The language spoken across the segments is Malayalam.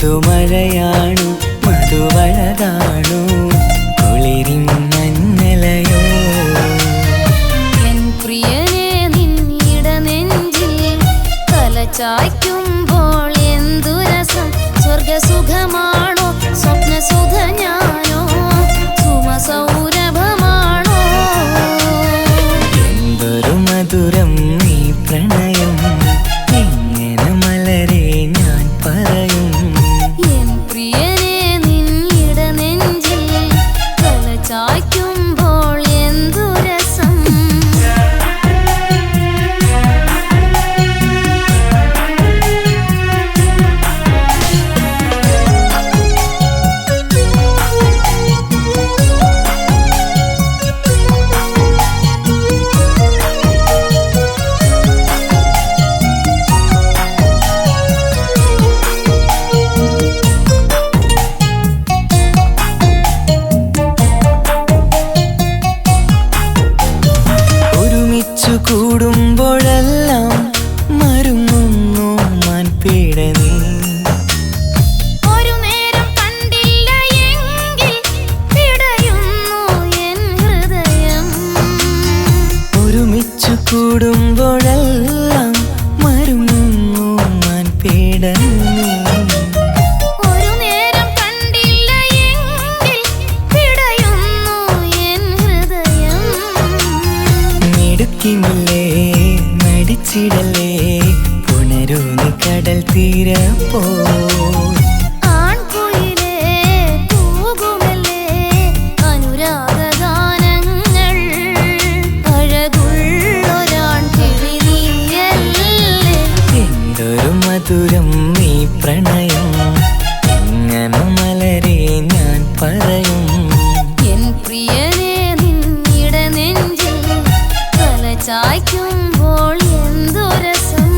പുതുമഴയാണു മധുവഴകാണു കുളിരിൻ മഞ്ഞലയോ എൻ പ്രിയനെ നിന്നിടനെഞ്ചിൽ തലചായ്ക്കുമ്പോൾ എന്തു രസം സ്വർഗസുഖമാണോ സ്വപ്നസുധ ഞാനോ സുമസൗരഭമാണോ എന്തൊരു മധുരം നീ പ്രണയം എങ്ങനെ മലരെ ഞാൻ പറയും എൻ പ്രിയനെ നിന്നിടനെഞ്ചിൽ തലചായ്ക്കുമ്പോൾ എന്തു രസം കൂടുമ്പോഴെല്ലാം മരുങ്ങുന്നു മാൻപീടനീ ഒരു നേരം കണ്ടില്ല എങ്കിൽ പിടയുന്നു എൻ ഹൃദയം ഒരുമിച്ചു കൂടുമ്പോഴെല്ലാം മരുങ്ങുന്നു മാൻപീടനീ ഒരു നേരം കണ്ടില്ല എങ്കിൽ പിടയുന്നു എൻ ഹൃദയം മിടുക്കിമില്ലേ നടിച്ചിടലേ പുണരൂ നീ കടൽ തീരപ്പോ ആൺകുയിലേ കൂകുമല്ലേ അനുരാഗഗാനങ്ങൾ അഴകുള്ളൊരാൺ കിളി നീയല്ലേ എന്തൊരു മധുരം നീ പ്രണയം എങ്ങനെ മലരെ ഞാൻ പറയും എൻ പ്രിയനെ നിന്നിടനെഞ്ചിൽ തലചായ്ക്കുമ്പോൾ എന്തു രസം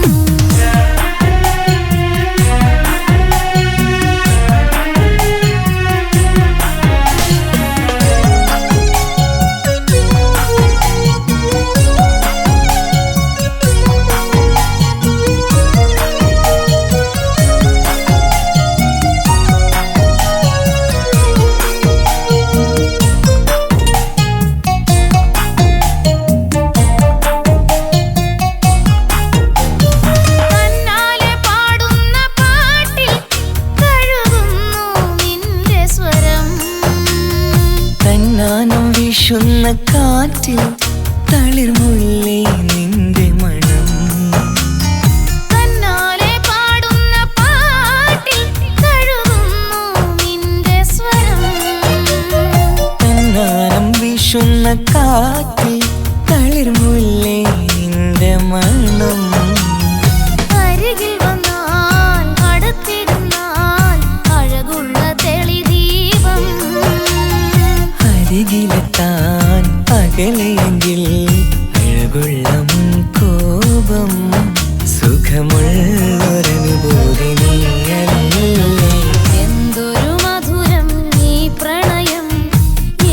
തന്നാനം വീശുന്ന കാറ്റിൽ തളിർമുല്ലേ നിന്റെ മണം തന്നാലെ പാടുന്ന പാട്ടിൽ തഴുകുന്നു നിന്റെ സ്വരം തന്നാനം വീശുന്ന കാറ്റിൽ തളിർമുല്ലേ നിന്റെ മണം അരികിൽ വന്നാൽ അടുത്തിരുന്നാൽ അഴകുള്ള തെളിദീപം അരികിലെത്താൻ അകലെയെങ്കിൽ അഴകുള്ള കോപം സുഖമുള്ളൊരനുഭൂതി നീയല്ലേ എന്തൊരു മധുരം നീ പ്രണയം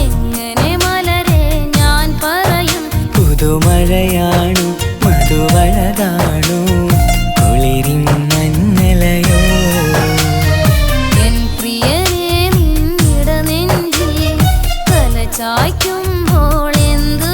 എങ്ങനെ മലരെ ഞാൻ പറയും പുതുമഴയാണു മധുവഴകാണു കുളിരിൻ മഞ്ഞലയോ എൻ പ്രിയനെ നിന്നിടനെഞ്ചിൽ തലചായ്ക്കുമ്പോൾ എന്തു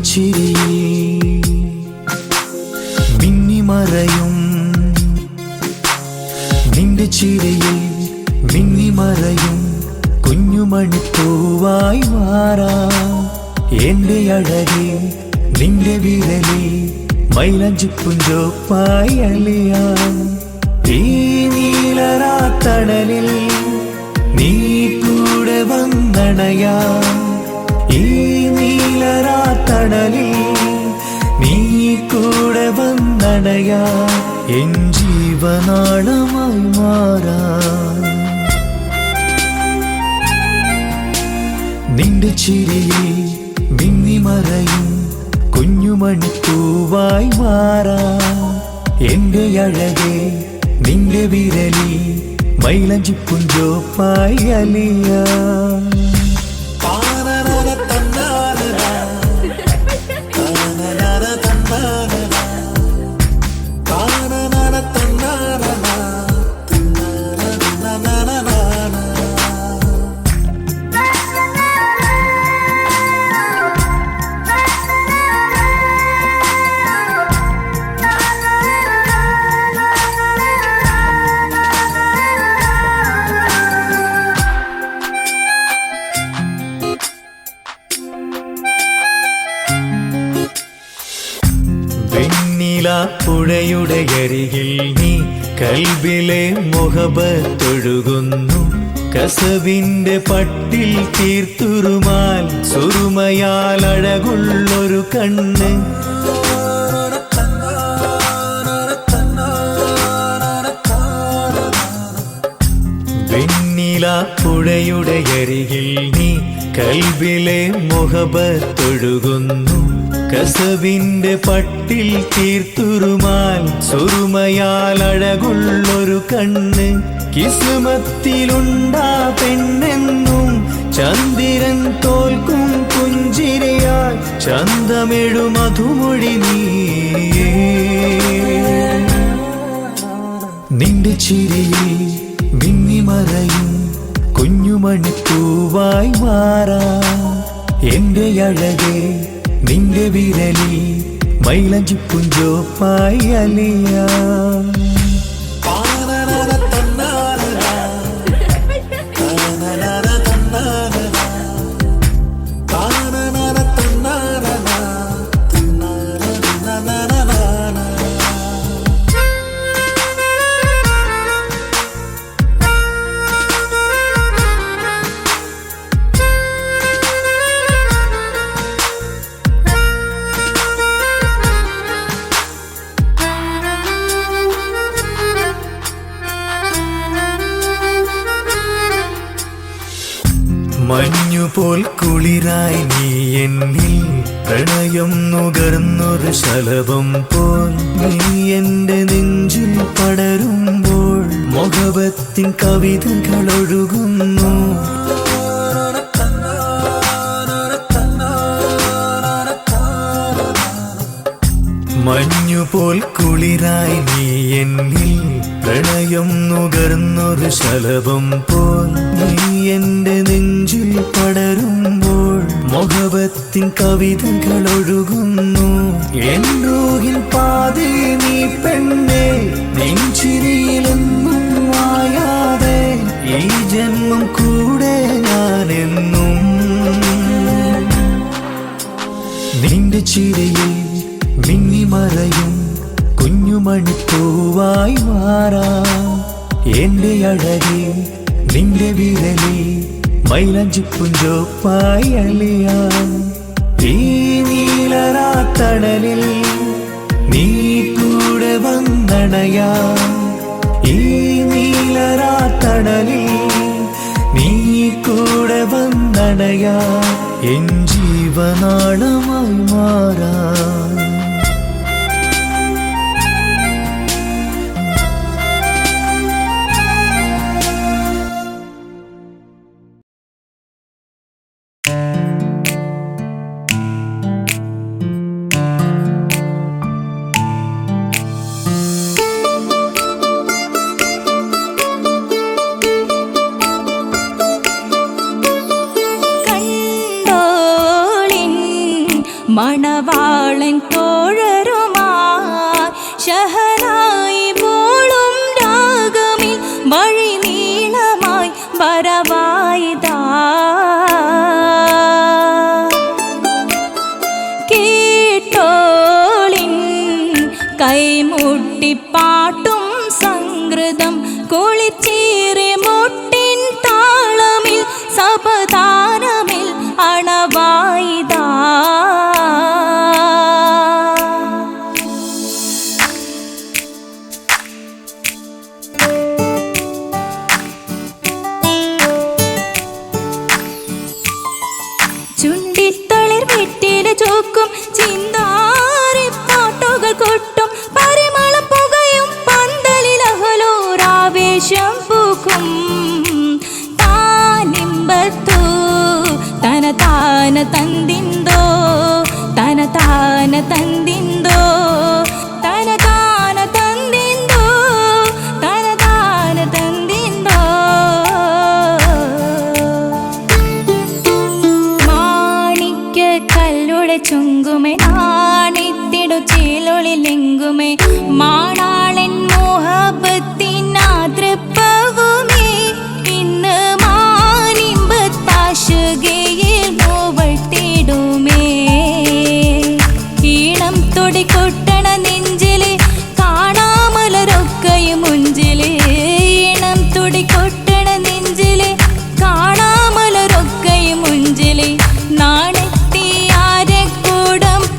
ചിരിയിൽ മിന്നിമറയും നിന്റെ ചിരിയിൽ മിന്നിമറയും കുഞ്ഞുമണിപ്പൂവായി മാറാം എന്റെ അഴകേ നിന്റെ വിരലിൽ മൈലഞ്ചിപ്പുഞ്ചോപ്പായി അലിയാം ഈ നീലരാത്തണലിൽ നീ കൂടെ വന്നണയാം ഈ നീലരാത്തണലിൽ നീ കൂടെ വന്നണയാം എൻ ജീവനാളമായി മാറാം നിന്റെ ചിരിയിൽ മിന്നിമറയും കുഞ്ഞുമണിപ്പൂവായി മാറാം എന്റെ അഴകേ നിന്റെ വിരലിൽ മൈലഞ്ചിപ്പുഞ്ചോപ്പായി അലിയാം പുഴയുടെ അരികിൽ നീ കൽബിലെ മുഹബത്തൊഴുകുന്നു കസവിന്റെ പട്ടിൽ തീർത്തുറുമാൽ സുറുമയാൽ അഴകുള്ളൊരു കണ്ണ് വെണ്ണില പുഴയുടെ അരികിൽ നീ കൽബിലെ മുഹബത്തൊഴുകുന്നു കസവിന്റെ പട്ടിൽ തീർത്തുറുമാൽ സുറുമയാൽ അഴകുള്ളൊരു കണ്ണ് കിസ്മത്തിലുണ്ടാ പെണ്ണെന്നും ചന്ദ്രൻ തോൽക്കും പുഞ്ചിരിയായി ചന്തമെഴു മധുമൊഴി നീ നിന്റെ ചിരിയിൽ മിന്നിമറയും കുഞ്ഞുമണിപ്പൂവായി മാറാം എന്റെ അഴകേ നിന്റെ വിരലിൽ മൈലഞ്ചിപ്പുഞ്ചോപ്പായി അലിയാം മഞ്ഞുപോൽ കുളിരായി നീ എന്നിൽ പ്രണയം നുകർന്നൊരു ശലഭം പോൽ നീ എന്റെ നെഞ്ചിൽ പടരുമ്പോൾ മുഹബത്തിൻ കവിതകൾ ഒഴുകുന്നു മഞ്ഞുപോൽ കുളിരായി നീ എന്നിൽ പ്രണയം നുകർന്നൊരു ശലഭം പോൽ നീ എന്റെ നെഞ്ചിൽ പടരുമ്പോൾ മുഹബത്തിൻ കവിതകൾ ഒഴുകുന്നു എൻ റൂഹിൻ പാതേ നീ പെണ്ണേ നെഞ്ചിരിയിലെന്നും മായാതെ ഈ ജന്മം കൂടെ ഞാനെന്നും നിന്റെ ചിരിയിൽ മിന്നിമറയും കുഞ്ഞുമണിപ്പൂവായി മാറാം എന്റെ അഴകേ നിന്റെ വിരലിൽ മൈലഞ്ചിപ്പുഞ്ചോപ്പായി അലിയാം ഈ നീലരാത്തണലിൽ നീ കൂടെ വന്നണയാം ഈ നീലരാത്തണലിൽ നീ കൂടെ വന്നണയാം എൻ ജീവനാളമായി മാറാം മണവാളൻ തോഴരുമായി ഷഹനായി പോളും രാഗമിൽ വഴി നീളമായി വരവായിതാ. കേട്ടോളിൻ കൈമുട്ടിപ്പാട്ടും സംഗൃതം കുളിച്ചേറി മുട്ടിൻ താളമിൽ സപതാരമിൽ അണവായിതാ. ചുണ്ടിത്തളിർ വെറ്റില ചോക്കും ചിന്താരിപ്പാട്ടുകൾ കൊട്ടും പരിമളം പുകയും പന്തലിൽ അഹലോരാവേശം പൂക്കും. താനിമ്പത്തു തന താന തന്തിന്തോ തന താന തന്തിന്തോ തന താന തന്തിന്തോ തന താന തന്തിന്തോ. മാണിക്യ കല്ലുടെ ചുങ്കുമേ നാണിത്തിടു ചീലൊളിലെങ്കുമേ മാണാളൻ മോഹബത്തിനാതൃപ്പവുമേ ഇന്ന് മാനിമ്പത്താശുകയിൽ നോവട്ടിടുമേ. ഈണം തൊടികൊട്ടണ നെഞ്ചില് കാണാമലരൊക്കെയും മുഞ്ചില്. ഈണം തൊടികൊട്ടണ നെഞ്ചില് കാണാമലരൊക്കെയും മുഞ്ചില്. നാണത്തിയാരക്കൂടം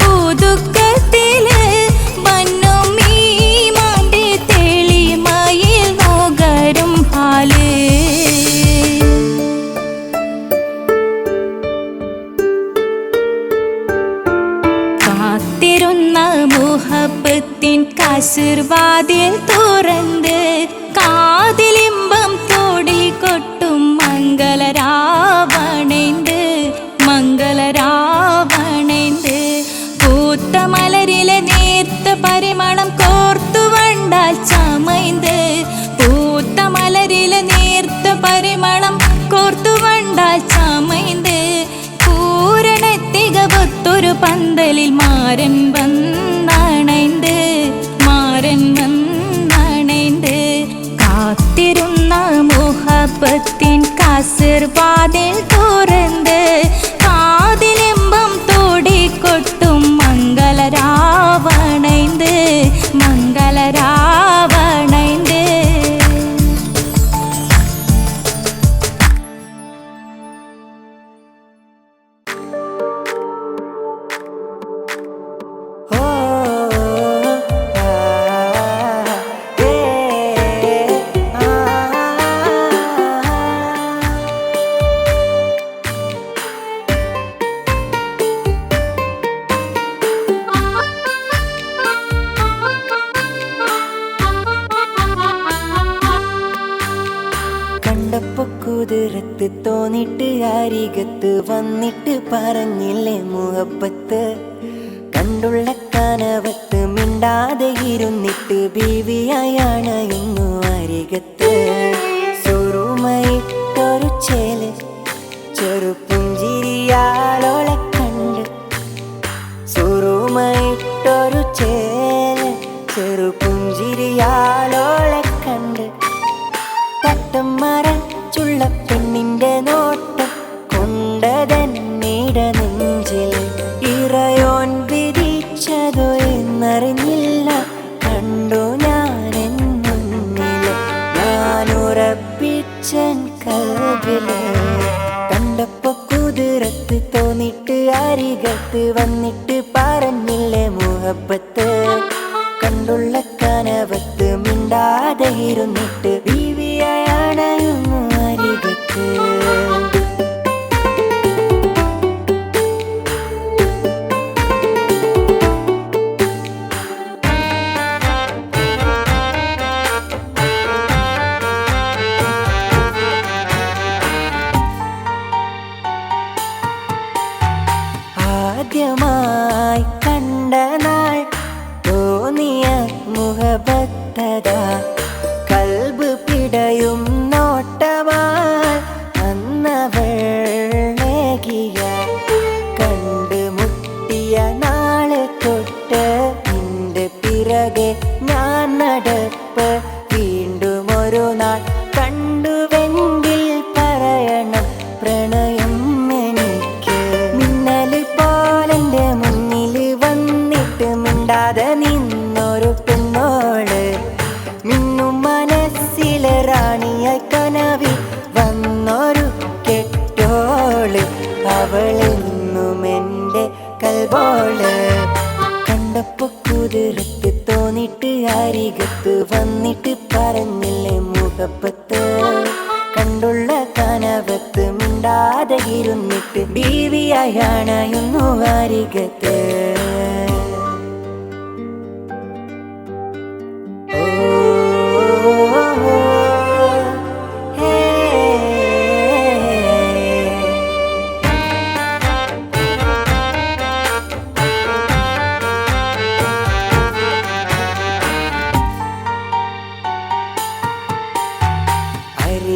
പുതുക്കത്തില് വന്നും ഈ മാന്റെ തെളിമയിൽ നോകരും ഹാല്. കാത്തിരുന്ന മുഹബത്തിൻ കസിർവാതിൽ തുറന്ന് കാതിലിമ്പം തോടികൊട്ടും മംഗളരാവണേന്ത് മംഗളരാവണേന്ത്. പൂത്ത മലരിലെ നേർത്ത പരിമളം കോർത്തു വണ്ടാൽ ചമൈന്ത്. പൂത്ത മലരിലെ നേർത്ത പരിമളം കോർത്തു വണ്ടാൽ ചമൈന്ത്. പൂരണത്തികവൊത്തൊരു പന്തലിൽ മാരൻ വന്നണൈന്ത് മാരൻ വന്നണൈന്ത്. കാത്തിരുന്ന മുഹബത്തിൻ കസിർവാതിൽ തുറന്ന് കാതിലിമ്പം തോടിക്കൊട്ടും മംഗളരാവണൈന്ത് മംഗളരാവണൈന്ത്. കണ്ടപ്പോ കുതിരത്ത് തോന്നിട്ട് അരികത്ത് വന്നിട്ട് പറഞ്ഞില്ലേ മുഹബത്ത്. കണ്ടുള്ള കനവത്ത് മിണ്ടാതെ ഇരുന്നിട്ട് ബീവിയായാണ് ഇന്നു അരികത്ത്. സുറുമയിട്ടൊരു ചേല് ചെറുപുഞ്ചിരിയാലോളെ കണ്ട്. സുറുമയിട്ടൊരു ചേല് ചെറുപുഞ്ചിരിയാലോളെ കണ്ട്. തട്ടം മറച്ചുള്ള പെണ്ണിന്റെ നോട്ടം കൊണ്ടതന്നീട നെഞ്ചിൽ ഇറയോൻ വിധിച്ചതോ എന്നറിഞ്ഞില്ല. കണ്ടു ഞാനെൻ മുന്നില് ഞാനുറപ്പിച്ചൻ കൽവില്. കണ്ടപ്പോ കുതിരത്ത് തോന്നിട്ട് അരികത്ത് വന്നിട്ട് പറഞ്ഞില്ലേ മുഹബത്ത്. കണ്ടുള്ള കനവത്ത് മിണ്ടാതെ ഇരുന്നിട്ട് ബീവിയാണയുന്നു അരികത്ത്. ആദ്യമായി കണ്ട നാൾ അവളെന്നും എൻ്റെ കൽബോള് കണ്ടപ്പോ കുതിരത്ത് തോന്നിട്ട് അരികത്ത് വന്നിട്ട് പറഞ്ഞില്ലേ മുഹബത്ത് കണ്ടുള്ള കനവത്ത് മിണ്ടാതെ ഇരുന്നിട്ട് ബീവിയായണയുന്നു അരികത്ത്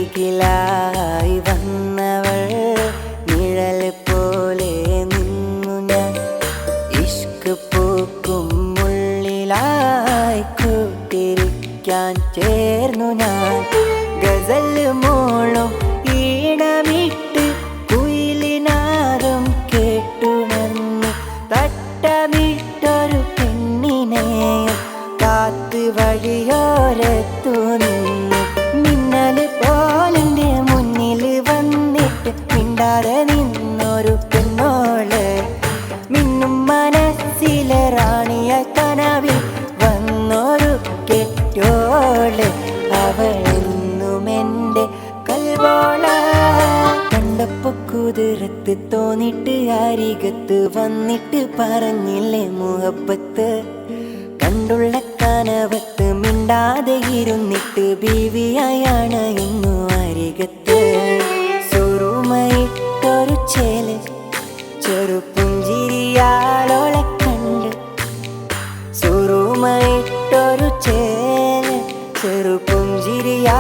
അരികിലായി വന്നവൾ നിഴൽ പോലെ നിന്നു ഞാൻ ഇഷ്ക് പൂക്കും മുള്ളിലായി കൂട്ടിരിക്കാൻ ചേർന്നു ഞാൻ ഗസൽ മോളും ഈണമിട്ട് കുയിലിനാദം കേട്ടുണർന്നു തട്ടമിട്ടൊരു പെണ്ണിനെയും കാത്ത് വഴിയോരത്തു നിന്നു മിന്നല് പോലെന്റെ മുന്നിൽ വന്നിട്ട് മിണ്ടാതെ നിന്നൊരു പെണ്ണോള് മിന്നും മനസ്സിലെ റാണിയ കനവിൽ വന്നൊരു കെട്ടോള് അവളെന്നും എൻ്റെ കൽബോള കണ്ടപ്പോ കുതിരത്ത് തോന്നിട്ട് അരികത്ത് വന്നിട്ട് പറഞ്ഞില്ലേ മുഹബത്ത് കണ്ടുള്ള കനവത്ത് മിണ്ടാതെ ഇരുന്നിട്ട് ബീവിയായാണ് ഇന്നു അരികത്ത് സുറുമയിട്ടൊരു ചേല് ചെറുപുഞ്ചിരിയാളോളെ കണ്ട് സുറുമയിട്ടൊരു ചേല് ചെറുപുഞ്ചിരിയാളോളെ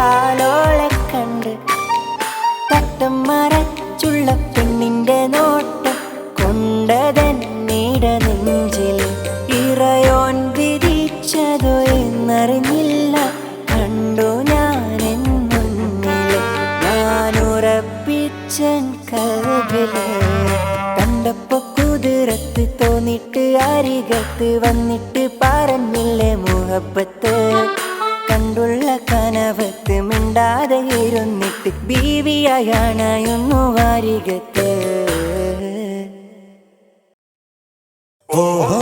കണ്ട് തട്ടം മറച്ചുള്ള പെണ്ണിന്റെ നോട്ടം കൊണ്ടതന്നിട നെഞ്ചിൽ ഇറയോൻ വിധിച്ചതോ എന്നറിഞ്ഞില്ല കണ്ടു ഞാനെൻ മുന്നിൽ ഞാനുറപ്പിച്ചൻ കൽബില് കണ്ടപ്പോ കുതിരത്ത് തോന്നിട്ട് അരികത്ത് വന്നിട്ട് പറഞ്ഞില്ലേ മുഹബത്ത് കണ്ടുള്ള കനവത്ത് മിണ്ടാതെ ഇരുന്നിട്ട് ബീവിയായണയുന്നു അരികത്ത് ഓഹോ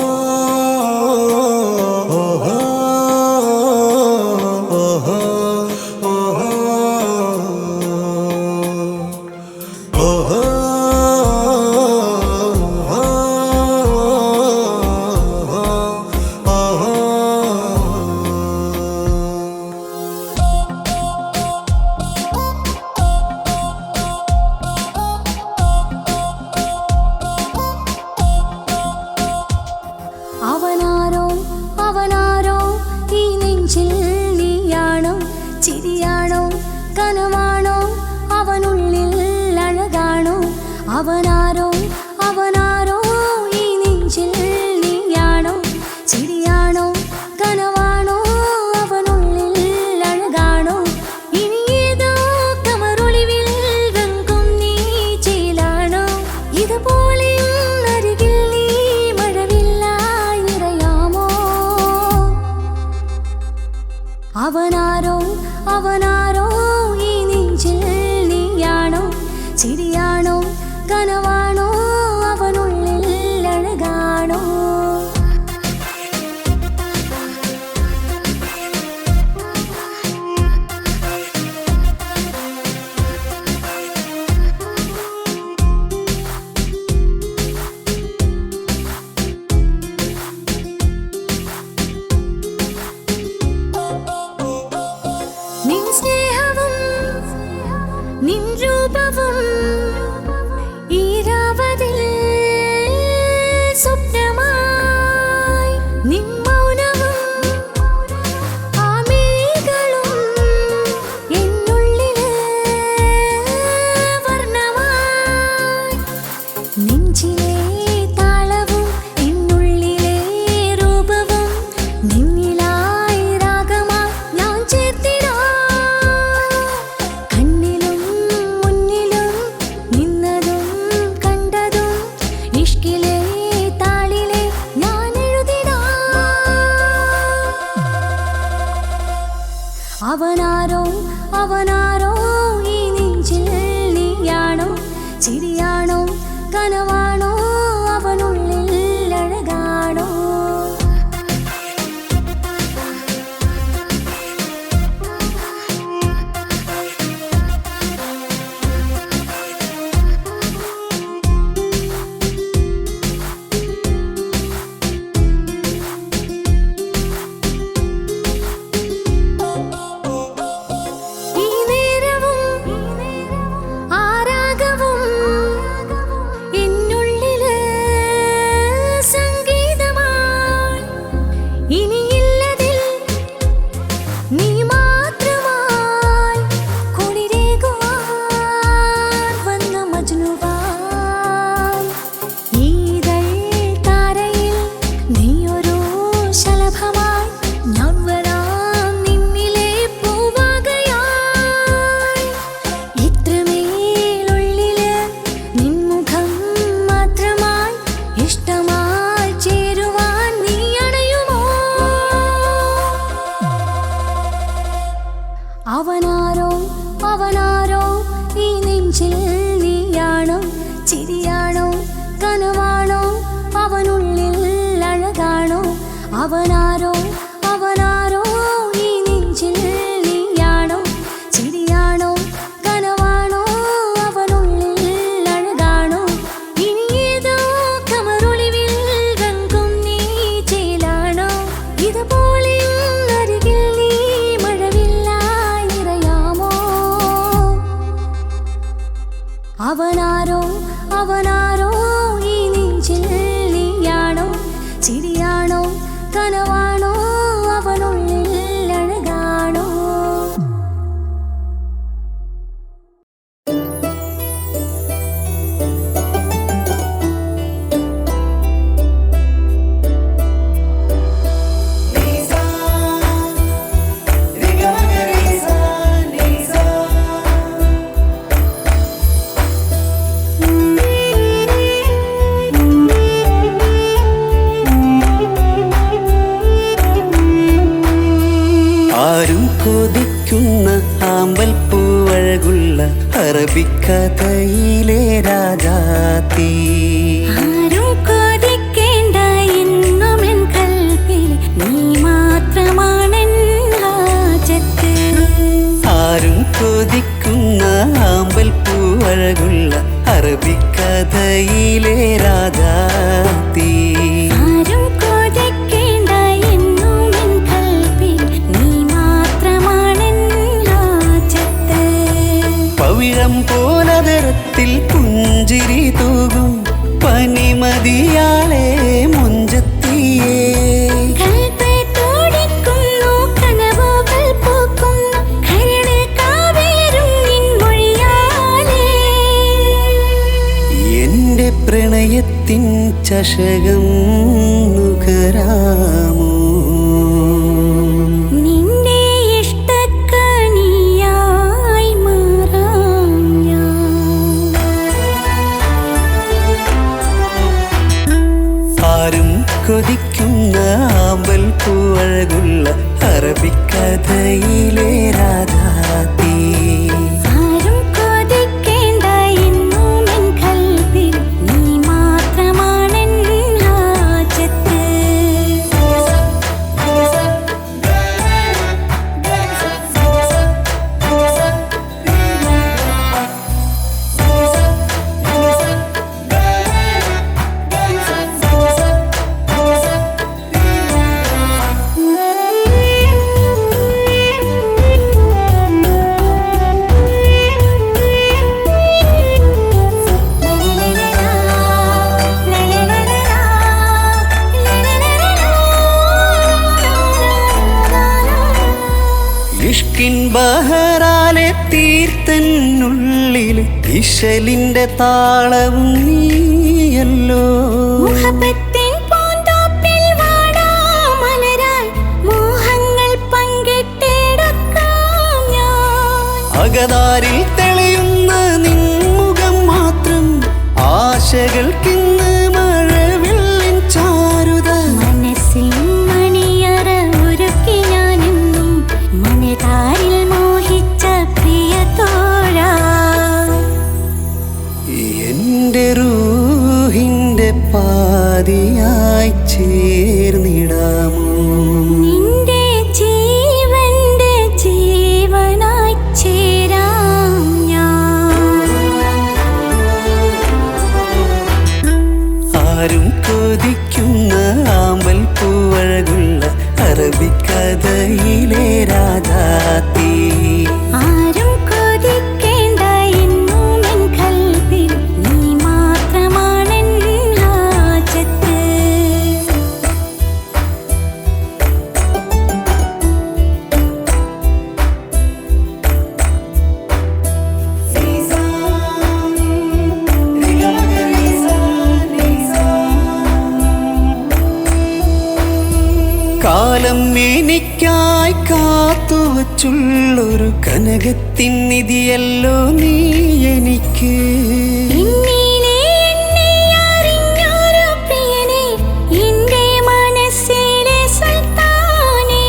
അവനാരോ അവനാരോ ഈ നെഞ്ചിൽ നീയാണോ ചിരിയാണോ കനവാണോ അവനുള്ളിൽ അഴകാണോ അവനാരോ അവനാരോ ഈ നെഞ്ചിൽ നീയാണോ ചിരിയാണോ കനവാണോ അവനുള്ളിൽ അഴകാണോ ഇനി ഏതോ കമറൊളിവിൽ വെങ്കും നീ ചേലാണോ ഇതുപോലെ അരികിൽ നീ മഴവില്ലായി നിറയാമോ അവനാരോ അവനാരോ ഈ നെഞ്ചിൽ നീയാണോ ചിരിയാണോ കനവാണോ അവനുള്ളിൽ അഴകാണോ നിൻ സ്നേഹവും നിൻ രൂപവും ഈരാവതിൽ സ്വപ്നമായി നിൻ മൗനവും ആ മിഴികളും എന്നുള്ളിൽ വർണ്ണമായി നെഞ്ചിലെ താളവും എന്നുള്ളിലെ രൂപവും നിന്നിലായി രാഗമായി ഞാൻ ചേർത്തിടാം കണ്ണിലും മുന്നിലും അവനാരോ അവനാരോ ഈ നെഞ്ചിൽ നീയാണോ ചിരിയാണോ കനവാണോ അവനുള്ളിൽ അഴകാണോ ഇനി ഏതോ കമറൊളിവിൽ രംഗം നീ ചേലാണോ ഇതുപോലെ അരികിൽ നീ മഴവില്ലായി നിറയാമോ അവനാരോ അവനാരോ ഈ നെഞ്ചിൽ നീയാണോ ചിരിയാണോ കനവാണോ അവനുള്ളിൽ അഴകാണോ ആരും കൊതിക്കുന്ന ആമ്പൽ പൂവഴകുള്ള അറബിക്കഥയിലെ രാജാത്തി ആരും കൊതിക്കേണ്ട എന്നുമെൻ കൽപ്പിൽ നീ മാത്രമാണെൻ ഹാജത്ത് ആരും കൊതിക്കുന്ന ആമ്പൽ പൂവഴകുള്ള അറബിക്കഥയിലെ രാജാത്തി ആരും കൊതിക്കേണ്ട എന്നുമെൻ കൽപ്പിൽ നീ മാത്രമാണെൻ ഹാജത്ത് പവിഴം പോലതരത്തിൽ പുഞ്ചിരി തൂകും പനിമതിയാളെ മുഞ്ചത്തിയേ കൽപ്പ് തുടിക്കുന്നു കനവുകൾ പൂക്കുന്നു കരട് കാവേരും നിൻ മൊഴിയാലേ എന്റെ പ്രണയത്തിൻ ചഷകം നുകരാമോ നിന്റെ ഇഷ്ടക്കണിയായി മാറാം ഞാൻ ആരും കൊതിക്കുന്ന ആമ്പൽ പൂവഴകുള്ള അറബിക്കഥയിലെ രാജാത്തി ആരും കൊതിക്കേണ്ട എന്നുമെൻ കൽപ്പിൽ നീ മാത്രമാണെൻ ഹാജത്ത് ഇഷ്കിൻ ബഹറാലെ തീർത്തന്നുള്ളിൽ ഇശലിന്റെ താളവും നീയല്ലോ മുഹബത്തിൻ പൂന്തോപ്പിൽ വാടാമലരായി മോഹങ്ങൾ പങ്കിട്ടെടുക്കാം ഞാൻ അകതാരിൽ തെളിയുന്ന നിൻമുഖം മാത്രം ആശകൾക്കിന്ന് മഴവില്ലിൻ ചാരുത മനസ്സിൽ മണിയറ ഒരുക്കി ഞാനെന്നും മനതാരിൽ മോഹിച്ച പ്രിയ തോഴാ എന്റെ റൂഹിന്റെ പാതിയായി ചേർന്നിടാമോ നിന്റെ ജീവന്റെ ജീവനായി ചേരാം ഞാൻ ആരും കൊതിക്കുന്ന ആമ്പൽ പൂവഴകുള്ള അറബിക്കഥയിലെ രാജാത്തി ആരും കൊതിക്കേണ്ട എന്നുമെൻ കൽപ്പിൽ നീ മാത്രമാണെൻ ഹാജത്ത് കാലം എനിക്കായി കാത്തുവച്ചുള്ളൊരു കനകത്തിൻ നിധിയല്ലോ നീ എനിക്ക് എന്നിലെ എന്നെ അറിഞ്ഞൊരു പ്രിയനെ എന്റെ മനസ്സിലെ സുൽത്താനേ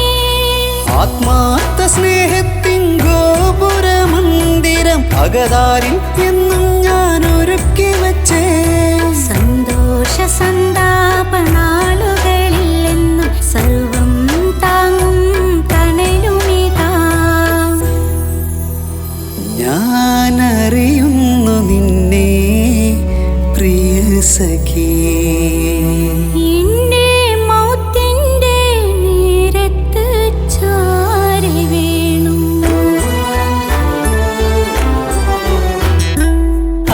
ആത്മാർത്ഥ സ്നേഹത്തിൻ ഗോപുര മന്ദിരം അകതാരിൽ എന്നും ഞാൻ ഒരുക്കി വച്ചേ സന്തോഷ സന്താപനാളുകളിൽ എന്നും സർവ സഖി. എന്റെ മൗത്തിന്റെ നേരത്ത് ചാരി വീണു.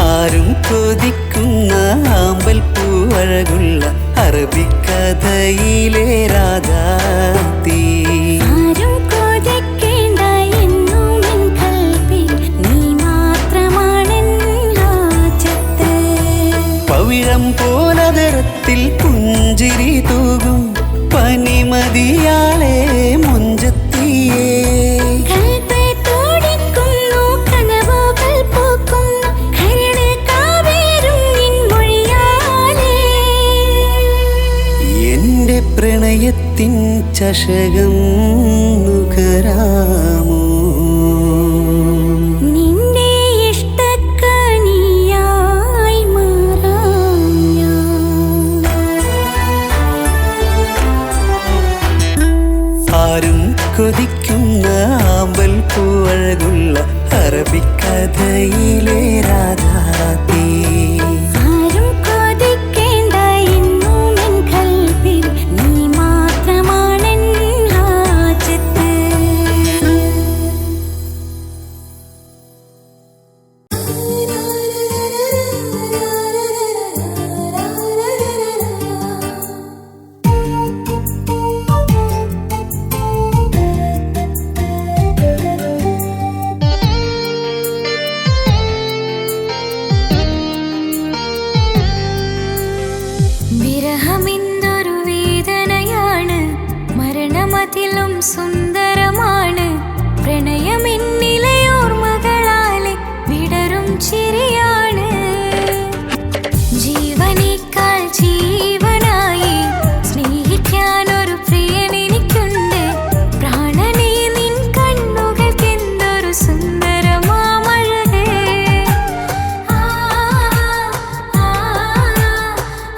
ആരും കൊതിക്കുന്ന ആമ്പൽ പൂവഴകുള്ള അറബിക്കഥയിലെ രാധാത്തി. ആരും കൊതിക്കേണ്ട എന്നും എൻ കൽബിൽ നീ മാത്രമാണെൻ ഹാജത്ത്. പവിഴം പോലതരത്തിൽ പുഞ്ചിരി തൂകും പനിമതിയാളെ മുഞ്ചത്തിയേ. കൽബ് തുടിക്കുന്നു, കനവുകൾ പൂക്കുന്നു, കരള് കാവേരും നിൻ മൊഴിയാലേ. എന്റെ പ്രണയത്തിൻ ചഷകം നുകരാമോ? നിന്റെ ഇഷ്ടക്കനിയായി മാറാം ഞാൻ. ആരും കൊതിക്കുന്ന ആമ്പൽ പൂവഴകുള്ള അറബിക്കഥയിലെ രാധാത്തി. ആരും കൊതിക്കേണ്ട എന്നും എൻ കൽബിൽ നീ മാത്രമാണെൻ ഹാജത്ത്. വിരഹമെന്തൊരു വേദനയാണ്, മരണമതിലും സുന്ദരമാണ്. പ്രണയമെന്നിലെ ഓർമ്മകളാലെ വിടരും ചിരിയാണ്. ജീവനേക്കാൾ ജീവനായി സ്നേഹിക്കാനൊരു പ്രിയനെനിക്കുണ്ട്. പ്രാണനെ നിൻ കണ്ണുകൾക്കെന്തൊരു സുന്ദരമാമഴക്. ആ ആ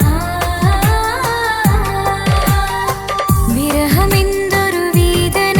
ആ. വിരഹമെന്തൊരു വേദന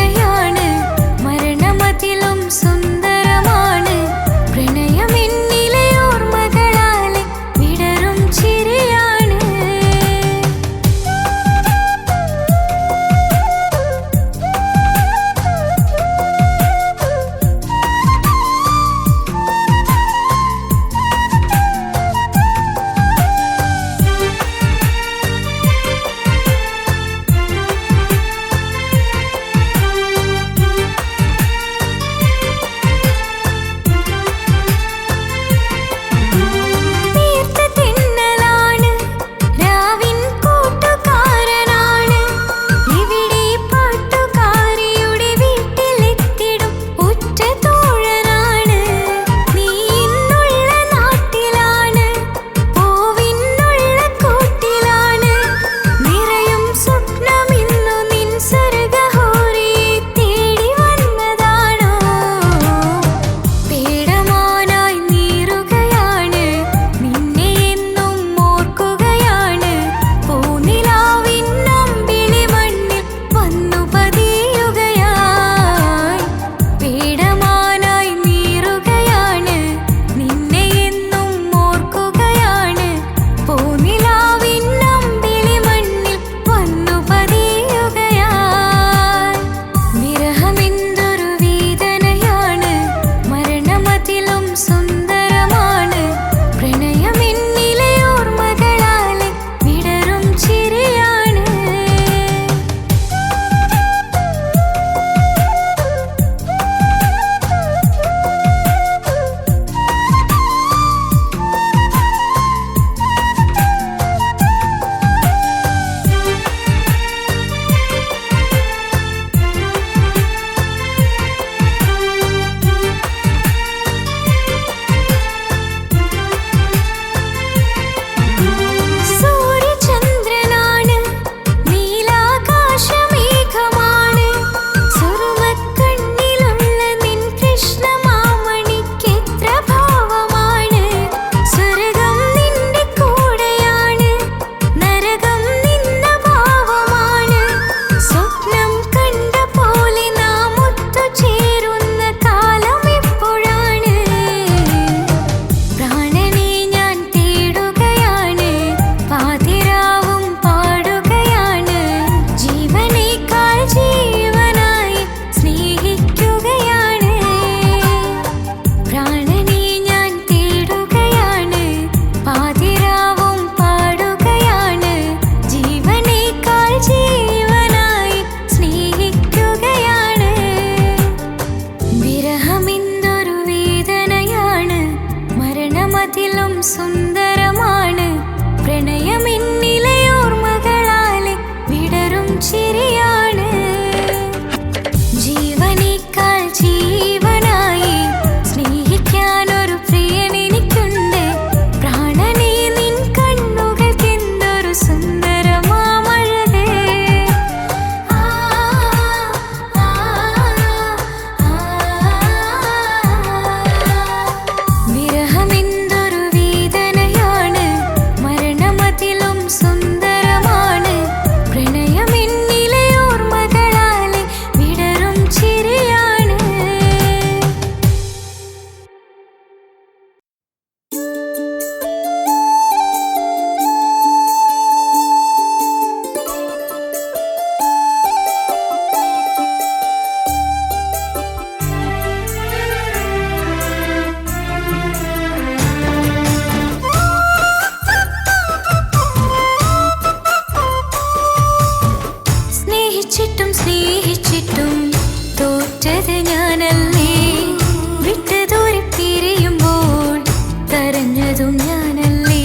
കരഞ്ഞതും ഞാനല്ലേ.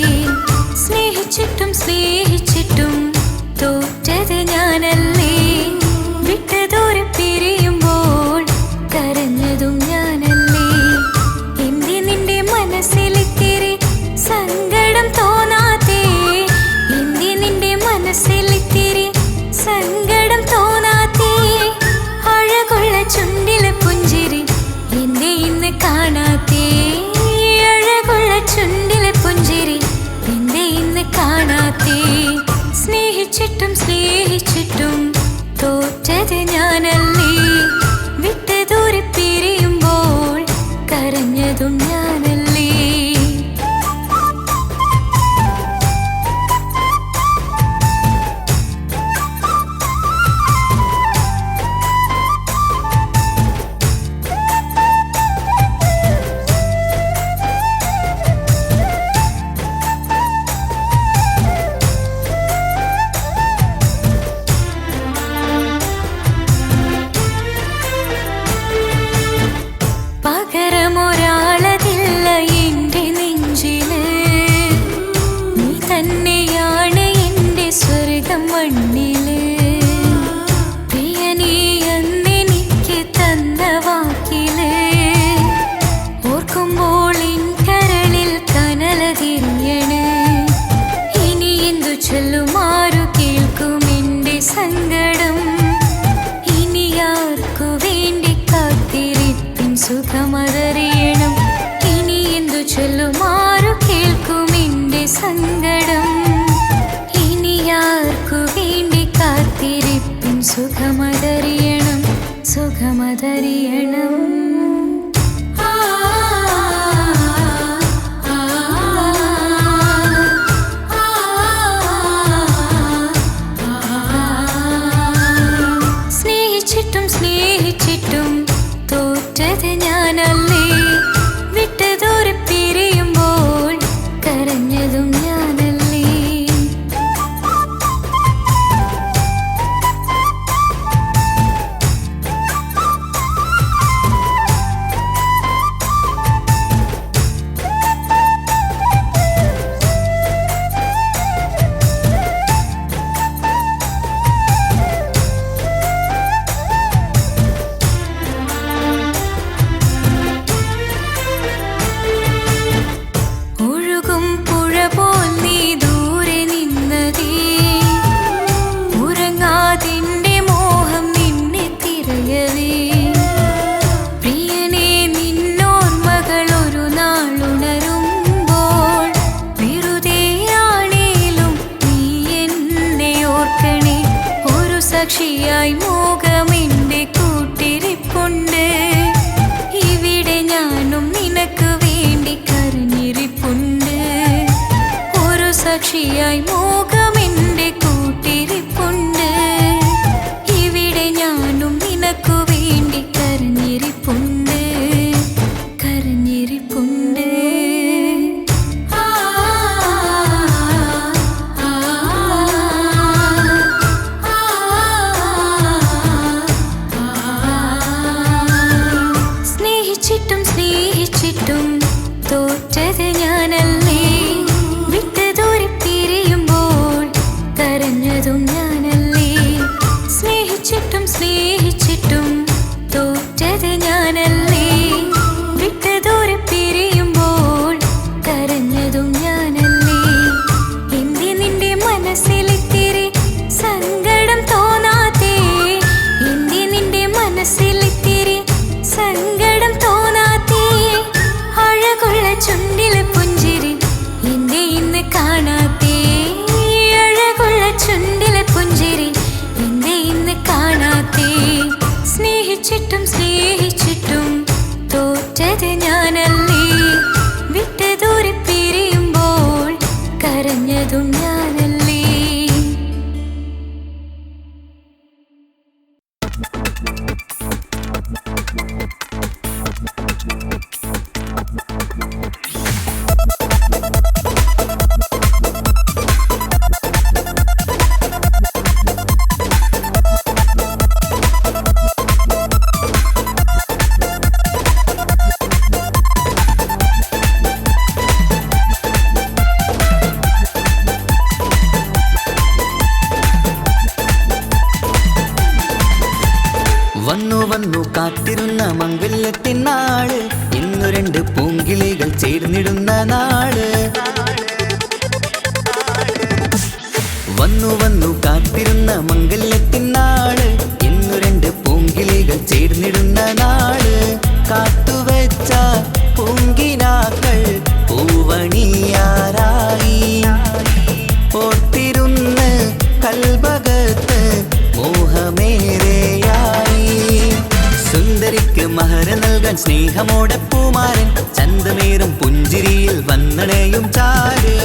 സ്നേഹിച്ചിട്ടും സ്നേഹിച്ചിട്ടും തോറ്റത് ഞാനല്ലേ. വിട്ടതോരെ പിരിയുമ്പോൾ കരഞ്ഞതും ഞാനല്ലേ. എന്തി നിന്റെ മനസ്സിലിത്തിരി സങ്കടം തോന്നാത്തേ? എന്തി നിന്റെ മനസ്സിലിത്തിരി സങ്കടം തോന്നാത്തേ? അഴകുള്ള ചുണ്ടിലെ പുഞ്ചിരി എന്നെ ഇന്ന് കാണാത്തേ? അഴകുള്ള ചുണ്ടിലെ പുഞ്ചിരി എന്നെ ഇന്ന് കാണാത്തേ? സ്നേഹിച്ചിട്ടും സ്നേഹിച്ചിട്ടും തോറ്റത് ഞാനല്ലേ. വിട്ട് ദൂരെ പിരിയുമ്പോൾ കരഞ്ഞതും ഞാനല്ലേ. പകരമൊരാളതില്ല എൻ്റെ നെഞ്ചില്. നീ തന്നെയാണ് എൻ്റെ സ്വർഗം മണ്ണില്. പ്രിയനീ അന്നെനിക്ക് തന്ന വാക്കില് ഓർക്കുമ്പോൾ എൻ കരളിൽ കനലതിരിയണ്. ഇനി എന്തു ചൊല്ലുമാരു കേൾക്കും എൻ്റെ സങ്കടം? ഇനി ആർക്കു വേണ്ടി കാത്തിരിപ്പിൻ സുഖമതറിയണം? ഇനി എന്തു ചൊല്ലുമാരു കേൾക്കും എൻ്റെ സങ്കടം? ഇനി ആർക്കു വേണ്ടി കാത്തിരിപ്പിൻ സുഖമതറിയണം? സുഖമതറിയണം. സ്നേഹിച്ചിട്ടും സ്നേഹിച്ചിട്ടും തോറ്റത് ഞാനല്ലേ. വിട്ട് ദൂരെ പിരിയുമ്പോൾ കരഞ്ഞതും ഞാനല്ലേ. ഒഴുകും പുഴ പോൽ നീ ദൂരെ നിന്നതേ. ഉറങ്ങാതിൻ്റെ മോഹം നിന്നെ തിരയവേ. പ്രിയനേ നിന്നോർമ്മകൾ ഒരു നാളുണരുമ്പോൾ വെറുതെയാണേലും നീ എന്നെ ഓർക്കണേ. ഒരു സാക്ഷിയായി മോഹമെൻ്റെ കൂട്ടിരിപ്പുണ്ട്. ഇവിടെ ഞാനും നിനക്ക് വേണ്ടി കരഞ്ഞിരിപ്പുണ്ട്. ഒരു സാക്ഷിയായി മോഹമെൻ്റെ കൂട്ടിരിപ്പുണ്ട്. ഇവിടെ ഞാനും നിനക്കു വേണ്ടി കരഞ്ഞിരിപ്പുണ്ട്. കരഞ്ഞിരിപ്പുണ്ട്. ആ ആ സ്നേഹിച്ചിട്ടും സ്നേഹിച്ചിട്ടും തോറ്റത് ഞാനല്ലേ. വിട്ട് ദൂരെ പിരിയുമ്പോൾ കാത്തിരുന്ന മംഗല്യത്തിൻ നാള്, ഇന്നു രണ്ട് പൂങ്കിളികൾ ചേർന്നിടുന്ന നാള്. വന്നു വന്നു കാത്തിരുന്ന മംഗല്യത്തിൻ നാള്, ഇന്നു രണ്ട് പൂങ്കിളികൾ ചേർന്നിടുന്ന നാള്. കാത്തുവെച്ച പൂങ്കിനാക്കൾ പൂവണിയാരായി, ഓർത്തിരുന്ന് കൽബകത്ത് മോഹമേറെയായി. സുന്ദരിക്ക് മഹർ നൽകാൻ സ്നേഹമോടെ പൂമാരൻ, ചന്തമേറും പുഞ്ചിരിയിൽ വന്നണയും ചാര്.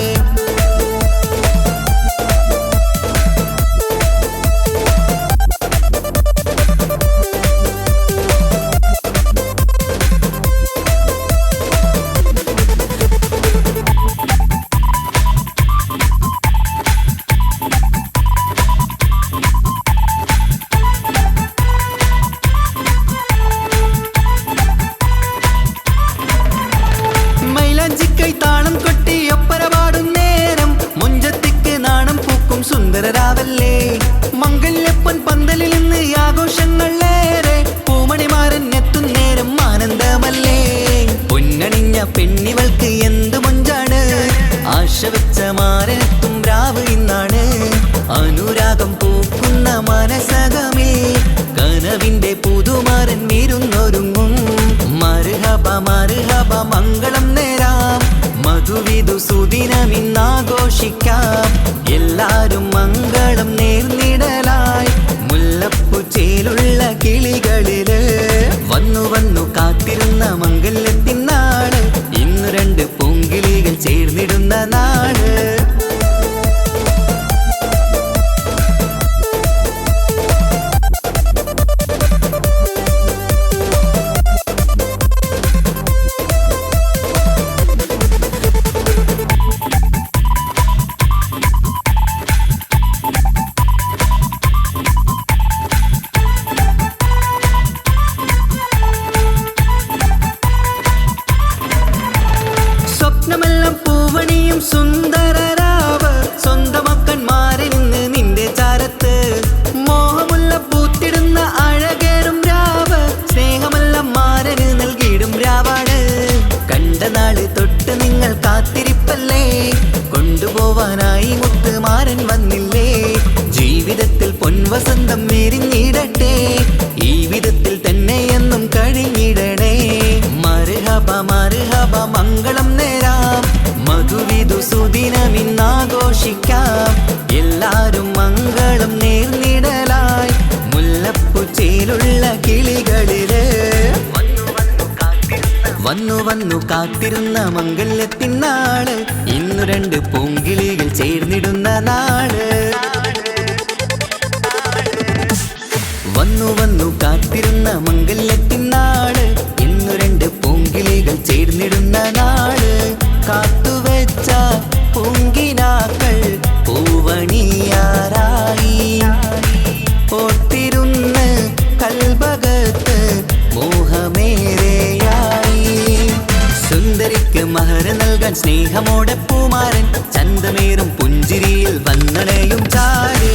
താളം കൊട്ടി ഒപ്പര പാടും നേരം, മുഞ്ചത്തിക്ക് നാണം പൂക്കും സുന്ദരരാവല്ലേ. മംഗല്യപ്പൊൻ പന്തലിൽ നിന്ന് ആഘോഷങ്ങളേറെ, പൂമണിമാരൻ എത്തും നേരം ആനന്ദമല്ലേ. പൊന്നണിഞ്ഞ പെണ്ണിവൾക്ക് എന്ത് മൊഞ്ചാണ്, ആശ വെച്ച മാരനെത്തും രാവ് ഇന്നാണ്. അനുരാഗം പൂക്കുന്ന മനസകമേ, കനവിന്റെ പുതുമാരൻ ഇരുന്നൊരുങ്ങും. മർഹബ മർഹബ മംഗളം നേരാം, മധുവിധു സുദിനമിന്നാഘോഷിക്കാം. എല്ലാരും മംഗളം നേർന്നിടലായി, മുല്ലപ്പൂ ചേലുള്ള കിളികളില്. വന്നു വന്നു കാത്തിരുന്ന മംഗല്യത്തിൻ നാള്, ഇന്ന് രണ്ട് പൂങ്കിളികൾ ചേർന്നിടുന്ന നാള്. സ്വപ്നമെല്ലാം പൂവണിയും സുന്ദരരാവ്, സ്വന്തമക്കന്മാരിൽ നിന്ന് നിന്റെ ചാരത്ത്. മോഹമുള്ള പൂത്തിടുന്ന അഴകേറും രാവ്, സ്നേഹമെല്ലാം മാരന് നൽകിയിടും രാവാണ്. കണ്ട നാള് തൊട്ട് നിങ്ങൾ കാത്തിരിപ്പല്ലേ, കൊണ്ടുപോവാനായി മുത്തുമാരൻ വന്നില്ലേ. ജീവിതത്തിൽ പൊൻവസന്തം എരിഞ്ഞിടട്ടെ, ഈ വിധത്തിൽ തന്നെ എന്നും കഴിഞ്ഞിടണേ. മർഹബ മർഹബ മംഗളം നേരാം, മധുവിധു സുദിനമിന്നാഘോഷിക്കാം. എല്ലാരും മംഗളം നേർന്നിടലായി, മുല്ലപ്പൂ ചേലുള്ള കിളികളില്. വന്നു വന്നു കാത്തിരുന്ന മംഗല്യത്തിൻ നാള്, ഇന്നു രണ്ട് പൂങ്കിളികൾ ചേർന്നിടുന്ന നാള്. വന്നു വന്നു കാത്തിരുന്ന മംഗല്യത്തിൻ നാള്, ഇന്നു രണ്ട് പൂങ്കിളികൾ ചേർന്നിടുന്ന നാള്. കാത്തുവെച്ച പൂങ്കിനാക്കൾ പൂവണിയാരായി, ഓർത്തിരുന്ന് കൽബകത്ത് മോഹമേറെയായി. സുന്ദരിക്ക് മഹർ നൽകാൻ സ്നേഹമോടെ പൂമാരൻ, ചന്തമേറും പുഞ്ചിരിയിൽ വന്നണയും ചാര്.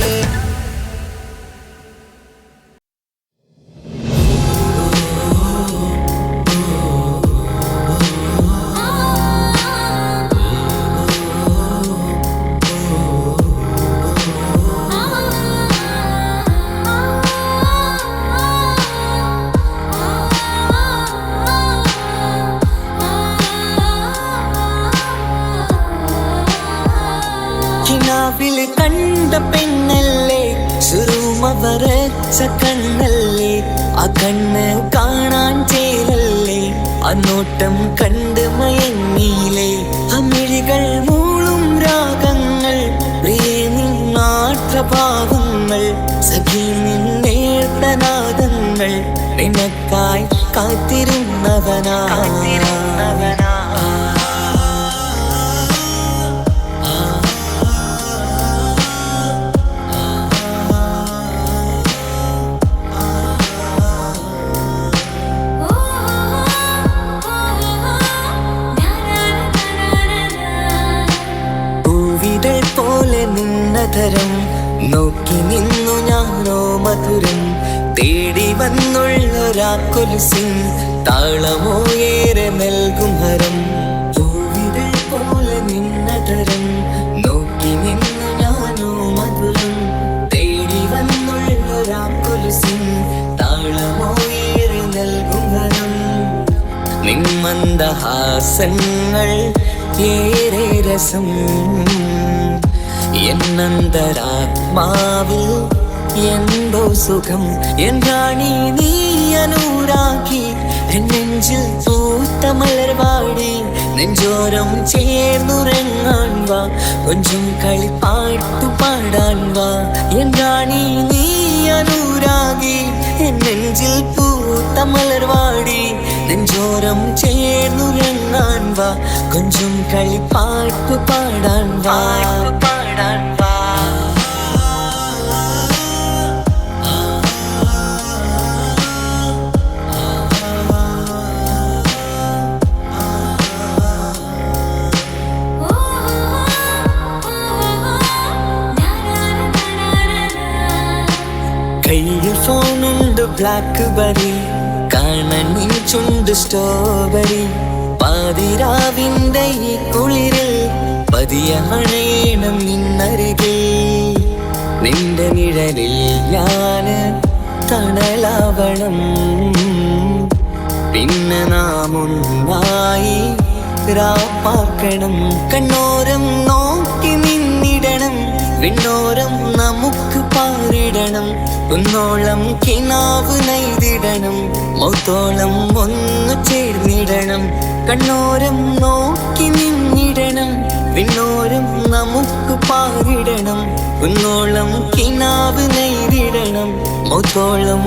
കിനാവില് കണ്ട പെണ്ണല്ലേ, സുറുമ വരച്ച കണ്ണല്ലേ. ആ കണ്ണ് കാണാൻ ചേരല്ലേ, ആ നോട്ടം കണ്ട് മയങ്ങിയില്ലേ. അമിഴികൾ മൂളും രാഗങ്ങൾ, പ്രിയേ നിന്നാട്ടഭാവങ്ങൾ, സഖി നിന്നേർത്തനാദങ്ങൾ. നിനക്കായി കാത്തിരുന്നവനാ പോലെ നിന്നതരം നോക്കി നിന്നു ഞാനോ മധുരം. തേടി വന്നുള്ളൊരാക്കൊലുസിൻ താളമോ ഏറെ നൽകും ഹരം. പൂവിതൾ പോലെ നിന്നതരം നോക്കി നിന്നു ഞാനോ മധുരം. തേടി വന്നുള്ളൊരാക്കൊലുസിൻ താളമോ ഏറെ നൽകും ഹരം. നിന്മന്ദഹാസങ്ങൾ ഏറെ രസം എന്നന്തരാത്മാവിൽ എന്തോ സുഖം. എൻ റാണി നീ അനുരാഗി എൻ നെഞ്ചിൽ പൂത്ത മലർവാടി. നെഞ്ചോരം ചേർന്നുറങ്ങാൻ വാ കൊഞ്ചും കളിപ്പാട്ടു പാടാൻ വാ. എൻ റാണി നീ അനുരാഗി എൻ നെഞ്ചിൽ പൂത്ത മലർവാടി. നെഞ്ചോരം ചേർന്നുറങ്ങാൻ വാ കൊഞ്ചും കളിപ്പാട്ടു പാടാൻ വാ. കയ്യിൽ ഫോണുണ്ട് ബ്ലാക്ക് ബെറി, കാണാൻ നിൻ ചുണ്ട് സ്ട്രോബെറി. പാതിരാവിന്റെ ഈ കുളിരിൽ പതിയെ അണയണം നിന്നരികിൽ. നിന്റെ നിഴലിൽ ഞാന് തണലാവണം. പിന്നെ നാം ഒന്നായി രാപ്പാർക്കണം. കണ്ണോരം നോക്കി നിന്നിടണം, വിണ്ണോരം നമുക്ക് പാറിടണം. കുന്നോളം കിനാവ് നെയ്തിടണം, മൗത്തോളം ഒന്ന് ചേർന്നിടണം. കണ്ണോരം നോക്കി നിന്നിടണം, വിണ്ണോരം നമുക്ക് പാറിടണം. കുന്നോളം കിനാവ് നെയ്തിടണം, മൗത്തോളം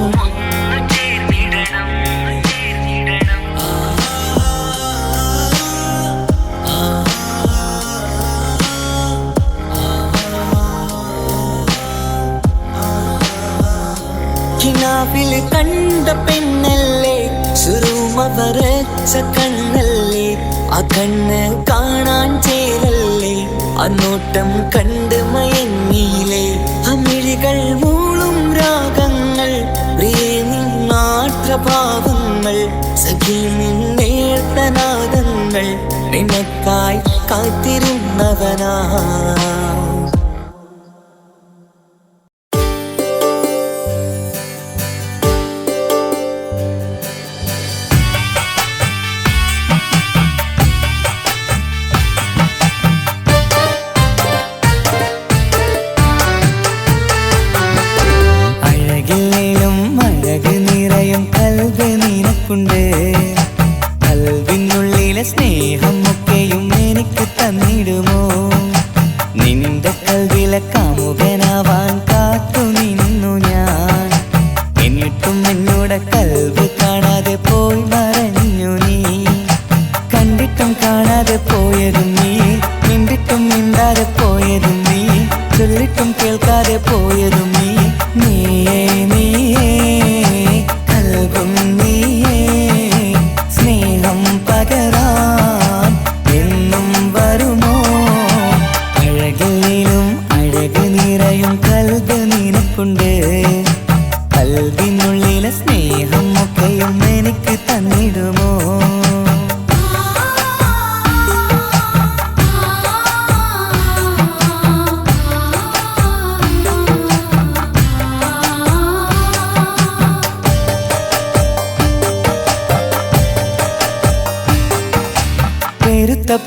കിനാവിൽ കണ്ട പെണ്ണല്ലേ, സുറുമ വരച്ച കണ്ണല്ലേ. ആ കണ്ണ് കാണാൻ ചേരല്ലേ, ആ നോട്ടം കണ്ട് മയങ്ങിയില്ലേ. അമിഴികൾ മൂളും രാഗങ്ങൾ, പ്രിയേ നിന്നാത്രഭാവങ്ങൾ. സഖി നിന്നേർത്തനാദങ്ങൾ, നിനക്കായി കാത്തിരുന്നവനാ. കൽവിനുള്ളിലെ സ്നേഹം ഒക്കെയും എനിക്ക് തന്നിടുമോ? നിന്റെ കൽവിലെ കാമുകനാവാൻ കാത്തു നിന്നു ഞാൻ. എന്നിട്ടും എന്നോട് കൽവ് കാണാതെ പോയി മറഞ്ഞു നീ. കണ്ടിട്ടും കാണാതെ പോയതും നീ, മിണ്ടിട്ടും മിണ്ടാതെ പോയതും നീ, ചൊല്ലിട്ടും കേൾക്കാതെ പോയതും നീ. നീയേ നീയേ കൽവും നീയേ, സ്നേഹം പകരാൻ എന്നും വരുമോ? അഴകിലും അഴക് നിറയും കൽവ് നിനക്കുണ്ട്. കൽവിനുള്ളിലെ സ്നേഹം ഒക്കെയും എനിക്ക് തന്നിടുമോ?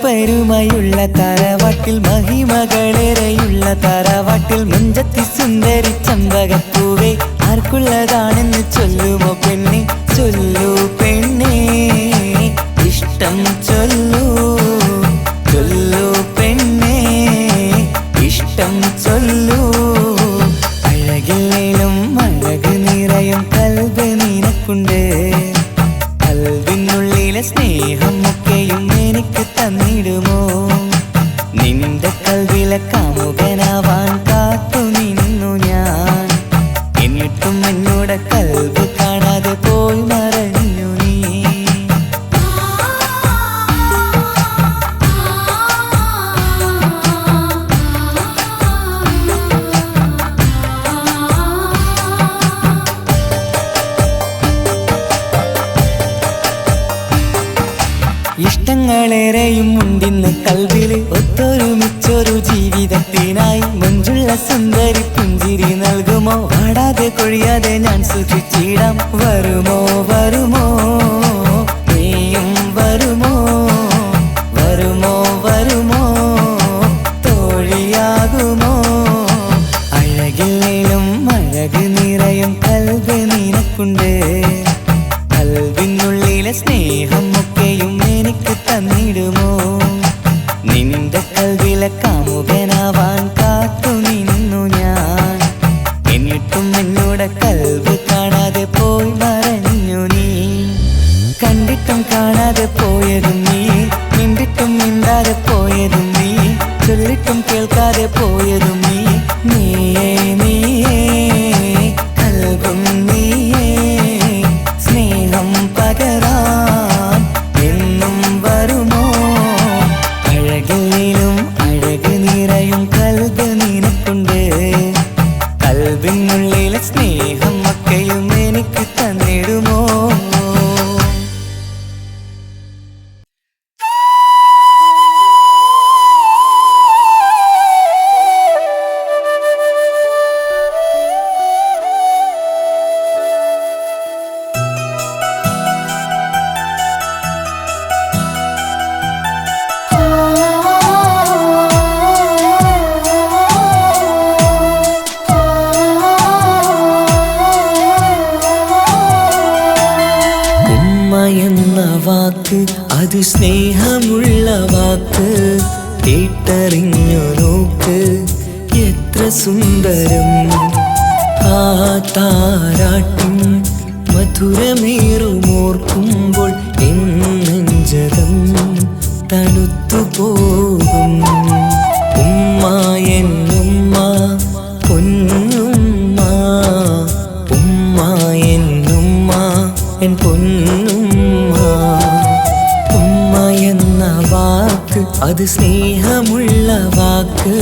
പെരുമയുള്ള തറവാട്ടിൽ, മഹിമകളേറെയുള്ള തറവാട്ടിൽ, മുഞ്ചത്തി സുന്ദരി ചമ്പകപ്പൂവേ, ആർക്കുള്ളതാണെന്ന് ചൊല്ലുമോ പെണ്ണെ? ചൊല്ലൂ പെണ്ണേ, ഇഷ്ടം ചൊല്ലൂ, ചൊല്ലൂ പെണ്ണേ, ഇഷ്ടം ചൊല്ലൂ. അഴകിലും അഴക് നിറയും കൽവ് നിനക്കുണ്ട്. കൽവിനുള്ളിലെ സ്നേഹം ഒക്കെയും എനിക്ക് തന്നിടുമോ? നിന്റെ കൽവിലെ കാമുകനാവാൻ കാത്തു നിന്നു ഞാൻ. എന്നിട്ടും എന്നോട് കൽവ് കാണാതെ പോയി മറഞ്ഞു നീ. നീയും ഉണ്ടിന്ന് കൽവില് ഒത്തൊരുമിച്ചൊരു ജീവിതത്തിനായി മഞ്ചുള്ള സുന്ദരി പുഞ്ചിരി നൽകുമോ വാടാതെ കൊഴിയാതെ ഞാൻ സൂക്ഷിച്ചിടാം വരുമോ വരുമോ നീയും വരുമോ വരുമോ വരുമോ തോഴിയാകുമോ അഴകില്ലേലും അഴക് നിറയും കൽബ് നിനക്കുണ്ട് കൽവിനുള്ളിലെ സ്നേഹം ഒക്കെയും എനിക്ക് തന്നിടുമോ നിന്റെ കൽവിലെ കാമുകനാവാൻ കാത്തു നിന്നു ഞാൻ എന്നിട്ടും എന്നോട് കൽബ് കാണാതെ പോയി മറഞ്ഞു നീ കണ്ടിട്ടും കാണാതെ പോയതും നീ മിണ്ടിട്ടും മിണ്ടാതെ പോയതും നീ ചൊല്ലിട്ടും കേൾക്കാതെ പോയതും നീ നീയേ നീയേ കൽബും നീയേ സ്നേഹം പകരാൻ എന്നും വരുമോ അഴകിലും അഴക് നിറയും കൽബ് നിനക്കുണ്ട് കൽബിനുള്ളിലെ സ്നേഹം ഒക്കെയും എനിക്ക് തന്നിടുമോ എന്ന വാക്ക് അത് സ്നേഹമുള്ള വാക്ക് കേട്ടറിഞ്ഞു നോക്ക് എത്ര സുന്ദരം ആ താരാട്ടും മധുരമേറുമോർക്കുമ്പോൾ എൻ നെഞ്ചകം തണുത്തു പോകും ഉമ്മ എന്നുമ്മ പൊന്നുമ്മ ഉമ്മ എന്നുമ്മ എൻ പൊന്നുമ്മ ഉമ്മ എന്ന വാക്ക് അത് സ്നേഹമുള്ള വാക്ക്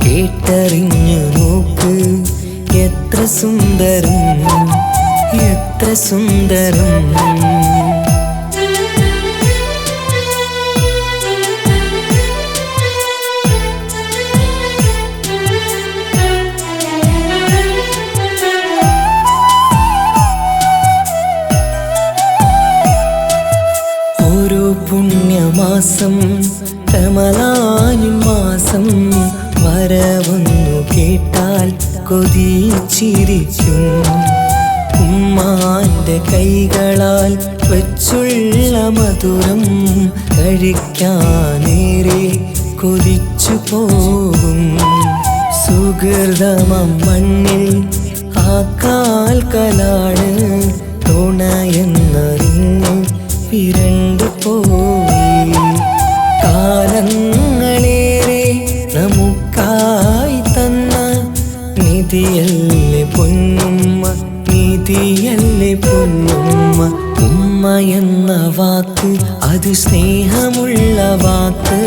കേട്ടറിഞ്ഞു നോക്ക് എത്ര സുന്ദരം എത്ര സുന്ദരം പുണ്യമാസം റമളാനിൻ മാസം വരവൊന്നു കേട്ടാൽ കൊതിച്ചിരിക്കും ഉമ്മാന്റെ കൈകളാൽ വച്ചുള്ള മധുരം കഴിക്കാനേറെ കൊതിച്ചു പോകും സുഹൃതമം മണ്ണിൽ ആ കാൽക്കലാണ് തുണയെന്നറിഞ്ഞ് പിരണ്ടു പോയി കാലങ്ങളേറെ നമുക്കായി തന്ന നിധിയല്ലേ പൊന്നുമ്മ നിധിയല്ലേ പൊന്നുമ്മ ഉമ്മ എന്ന വാക്ക് അത് സ്നേഹമുള്ള വാക്ക്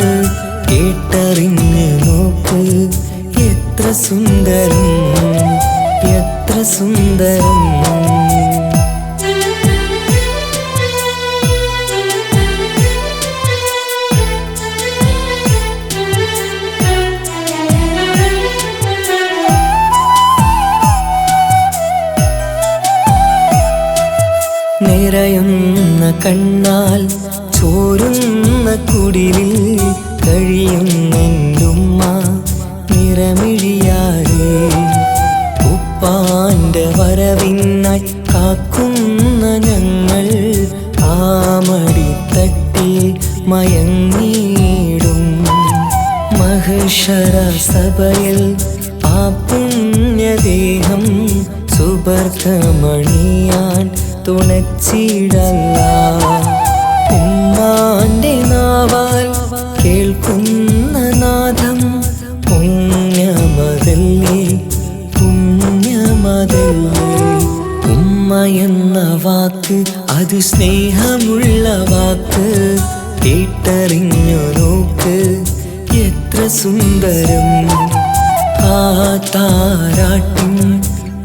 കേട്ടറിഞ്ഞ് നോക്ക് എത്ര സുന്ദരം എത്ര സുന്ദരം നിറയുന്ന കണ്ണാൽ ചോരുന്ന കുടിലിൽ കഴിയുന്നെന്റുമ്മ നിറമിഴിയാതെ ഉപ്പാന്റെ വരവിനായി കാക്കുന്ന ഞങ്ങൾ ആമടിത്തട്ടിൽ മയങ്ങിയിടും മഹശര സഭയിൽ ആ പുണ്യദേഹം സുബർക്കമണിയാൻ തുണച്ചിടല്ല ഉമ്മാന്റെ നാവാൽ കേൾക്കുന്ന നാദം പുണ്യമതല്ലേ പുണ്യമതല്ലേ ഉമ്മ എന്ന വാക്ക് അത് സ്നേഹമുള്ള വാക്ക് കേട്ടറിഞ്ഞു നോക്ക് എത്ര സുന്ദരം ആ താരാട്ടും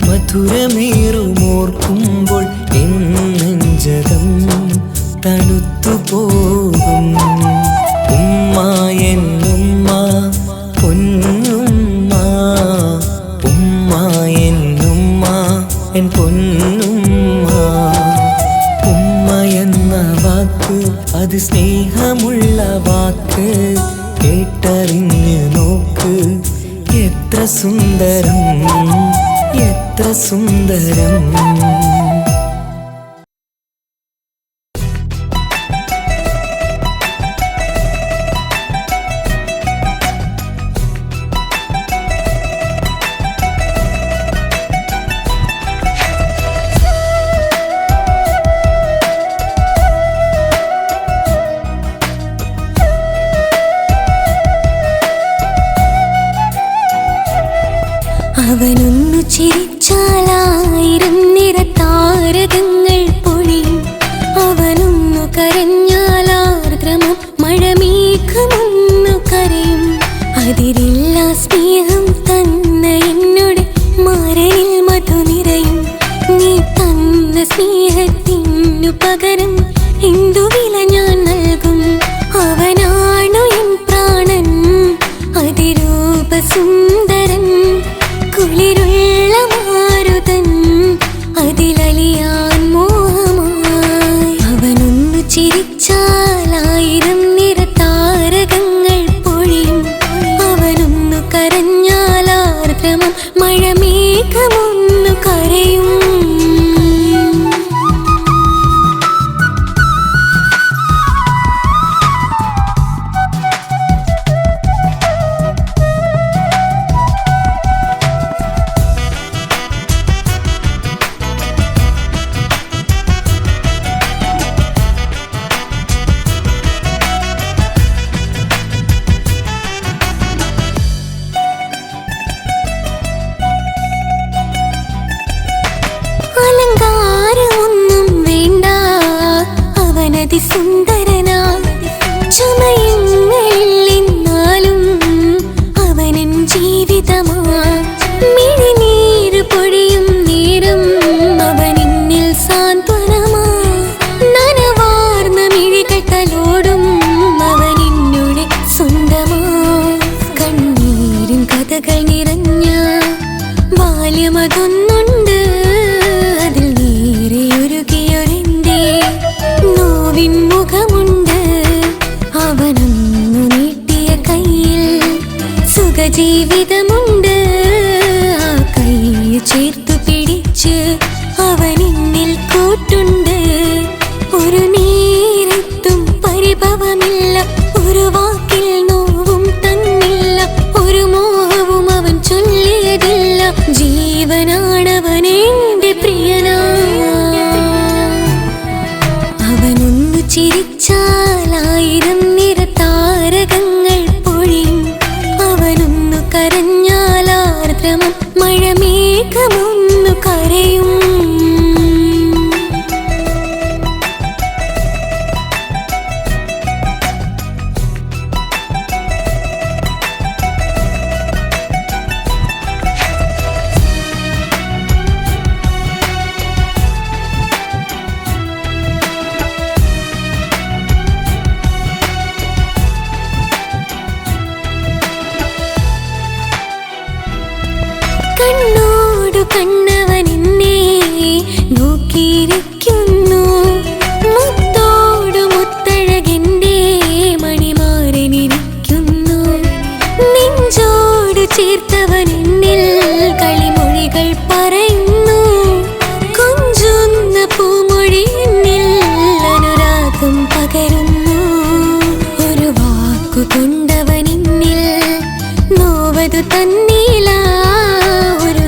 മധുരമേറുമോർക്കുമ്പോൾ എൻ നെഞ്ചകം തണുത്തു പോകും വാക്ക് എത്ര സുന്ദരം, എത്ര സുന്ദരം. അവനൊന്നു ചിരിച്ചാലായിരം നിറതാരകങ്ങൾ പൊഴിയും. അവനൊന്നു കരഞ്ഞാലാർദ്രമം മഴമേഘമൊന്നു കരയും. അതിരില്ല സ്നേഹം തന്ന എന്നോട് മാരനിൽ മധു നിറയും. നീ തന്ന സ്നേഹത്തിനു പകരം എന്തു വില ഞാൻ നൽകും? അവനാണു എൻ പ്രാണൻ, അതിരൂപസുന്ദരൻ, കുളിരുള്ള മാരുതൻ, അതിലലിയാൻ മോഹമായി. അവനൊന്നു ചിരിച്ചാലായിരം നിറതാരകങ്ങൾ പൊഴിയും. അവനൊന്നു കരഞ്ഞാലാർദ്രമം മഴമേഘമൊന്നു കരയും. അലങ്കാരമൊന്നും വേണ്ട, അവനതി സുന്ദരനാ. ചമയങ്ങളിൽ എന്നാലും അവനൻ ജീവിതമാ. മിഴിനീര് പൊഴിയും നേരം അവനിന്നിൽ സാന്ത്വനമാ. നനവാർന്ന മിഴികട്ടലോടും അവനിന്നോട് സ്വന്തമാ. കണ്ണീരിൻ കഥകൾ നിറഞ്ഞ ബാല്യമതൊന്നുണ്ട്. അതിൽ നീരെയൊരുകിയൊരെന്റെ നോവിൻ മുഖമുണ്ട്. അവനൊന്നു നീട്ടിയ കയ്യിൽ സുഖജീവിതമുണ്ട്. ആ കൈ ചേർത്തു പിടിച്ച് അവനിന്നിൽ കൂട്ടുണ്ട്. ഒരു നേരത്തും പരിഭവമില്ല, ഒരു വാക്കിൽ നോവും തന്നില്ല, ഒരു മോഹവും അവൻ ചൊല്ലിയതില്ല. ജീവനാണവനെന്റെ പ്രിയനാ. അവനൊന്നു ചിരിച്ചാലായിരം നിറതാരകങ്ങൾ പൊഴിയും. അവനൊന്നു കരഞ്ഞാലാർദ്രമം മഴമേഘമൊന്നു കരയും. കണ്ണോടു കണ്ണവനെന്നെ നോക്കിയിരിക്കുന്നു. മുത്തോടു മുത്തഴകെന്റെ മണിമാരനിരിക്കുന്നു. നെഞ്ചോടു ചേർത്തവനെന്നിൽ കളിമൊഴികൾ പറയുന്നു. കൊഞ്ചുന്ന പൂമൊഴി എന്നിൽ അനുരാഗം പകരുന്നു. ഒരു വാക്കു കൊണ്ടവനെന്നിൽ നോവതു തന്നില്ല. ഒരു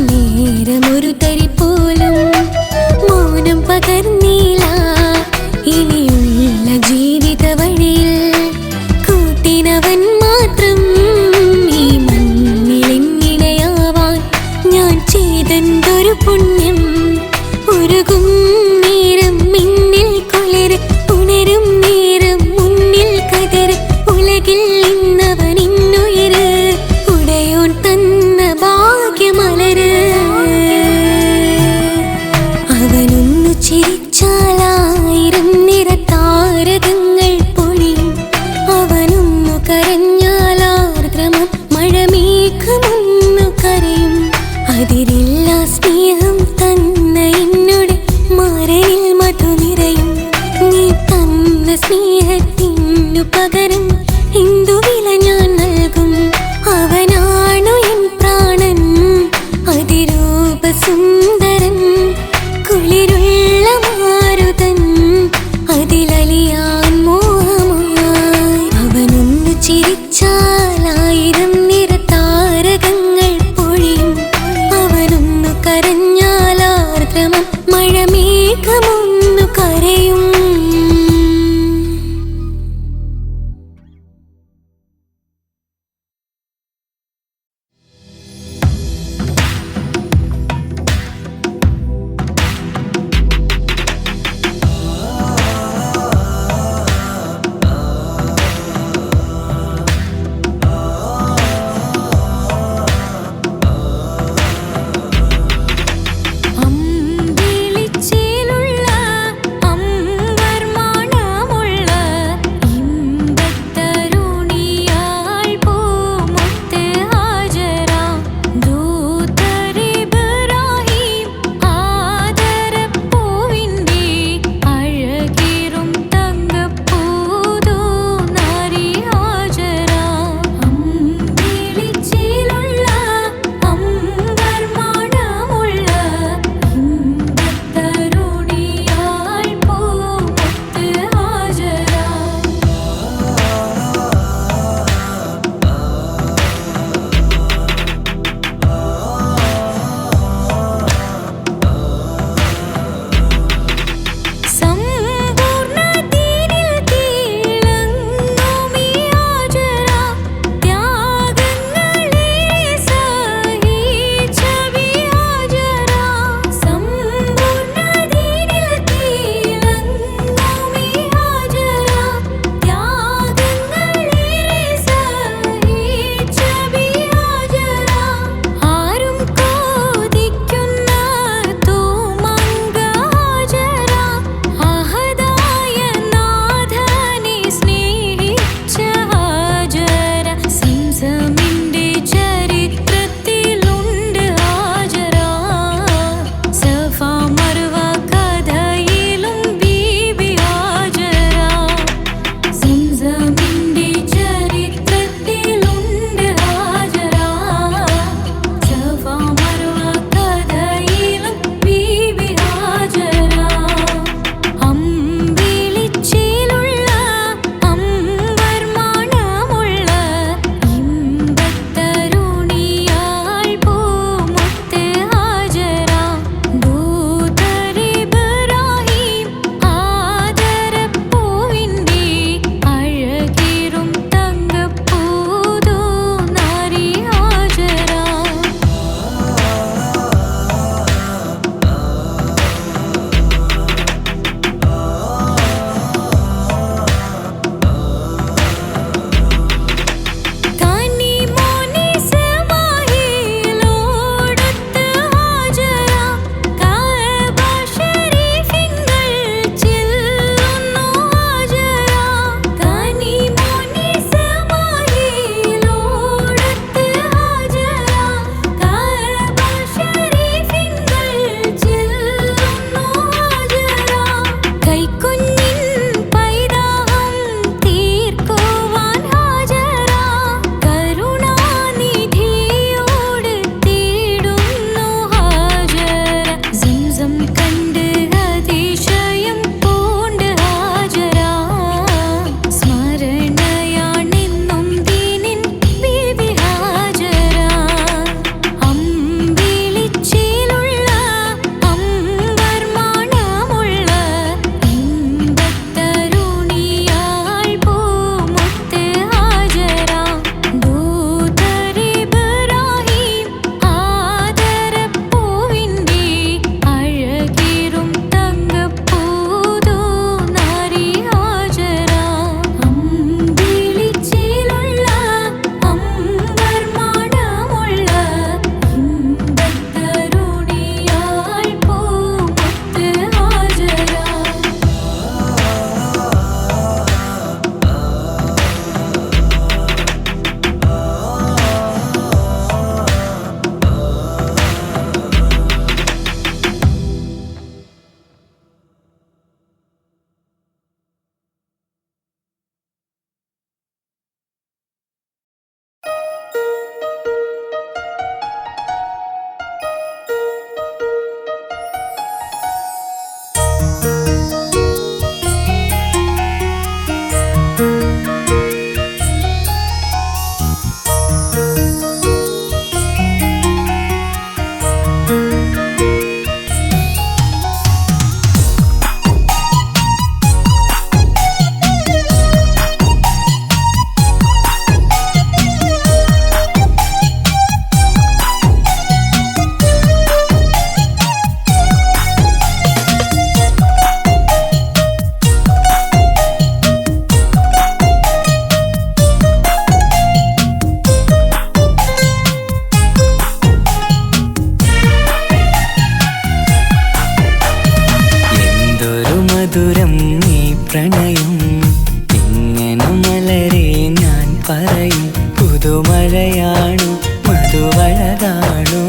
പുതുമഴകാണു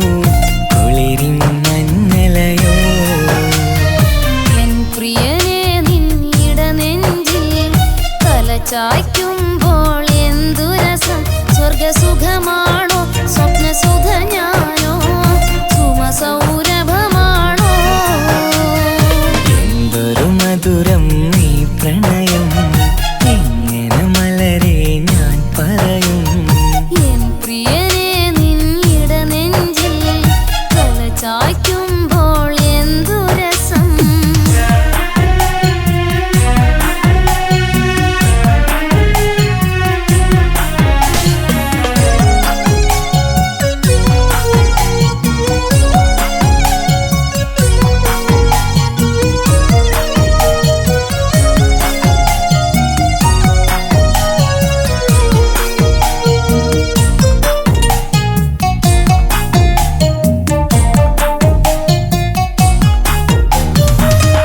കുളിരിൻ മഞ്ഞലയോ. എൻ പ്രിയനെ നിന്നിട നെഞ്ചിൽ തലചായ്ക്കുമ്പോൾ എന്തു രസം. സ്വർഗസുഖമാണോ സ്വപ്നസുഖ ഞാനോ സുമസൗരഭമാണോ. എന്തൊരു മധുരം നീ പ്രണയം എങ്ങനെ മലരെ ഞാൻ പറയും. എൻ പ്രിയനെ നിന്നിട നെഞ്ചിൽ തലചായ്ക്കുമ്പോൾ എന്തു രസം.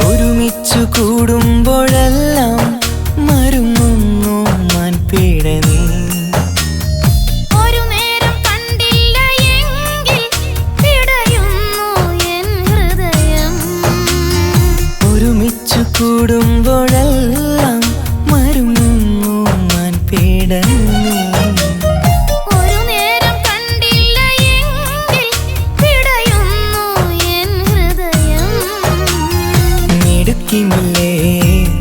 ഒരുമിച്ചു കൂടുമ്പോഴെല്ലാം മരുങ്ങുന്നു മാൻപീട നീ. ഒരു നേരം കണ്ടില്ല എങ്കിൽ പിടയുന്നു എൻ ഹൃദയം. ഒരുമിച്ചു കൂടുമ്പോഴെല്ലാം മരുങ്ങുന്നു മാൻപീട നീ. ഒരു നേരം കണ്ടില്ല എങ്കിൽ പിടയുന്നു എൻ ഹൃദയം. മിടുക്കിമില്ലേ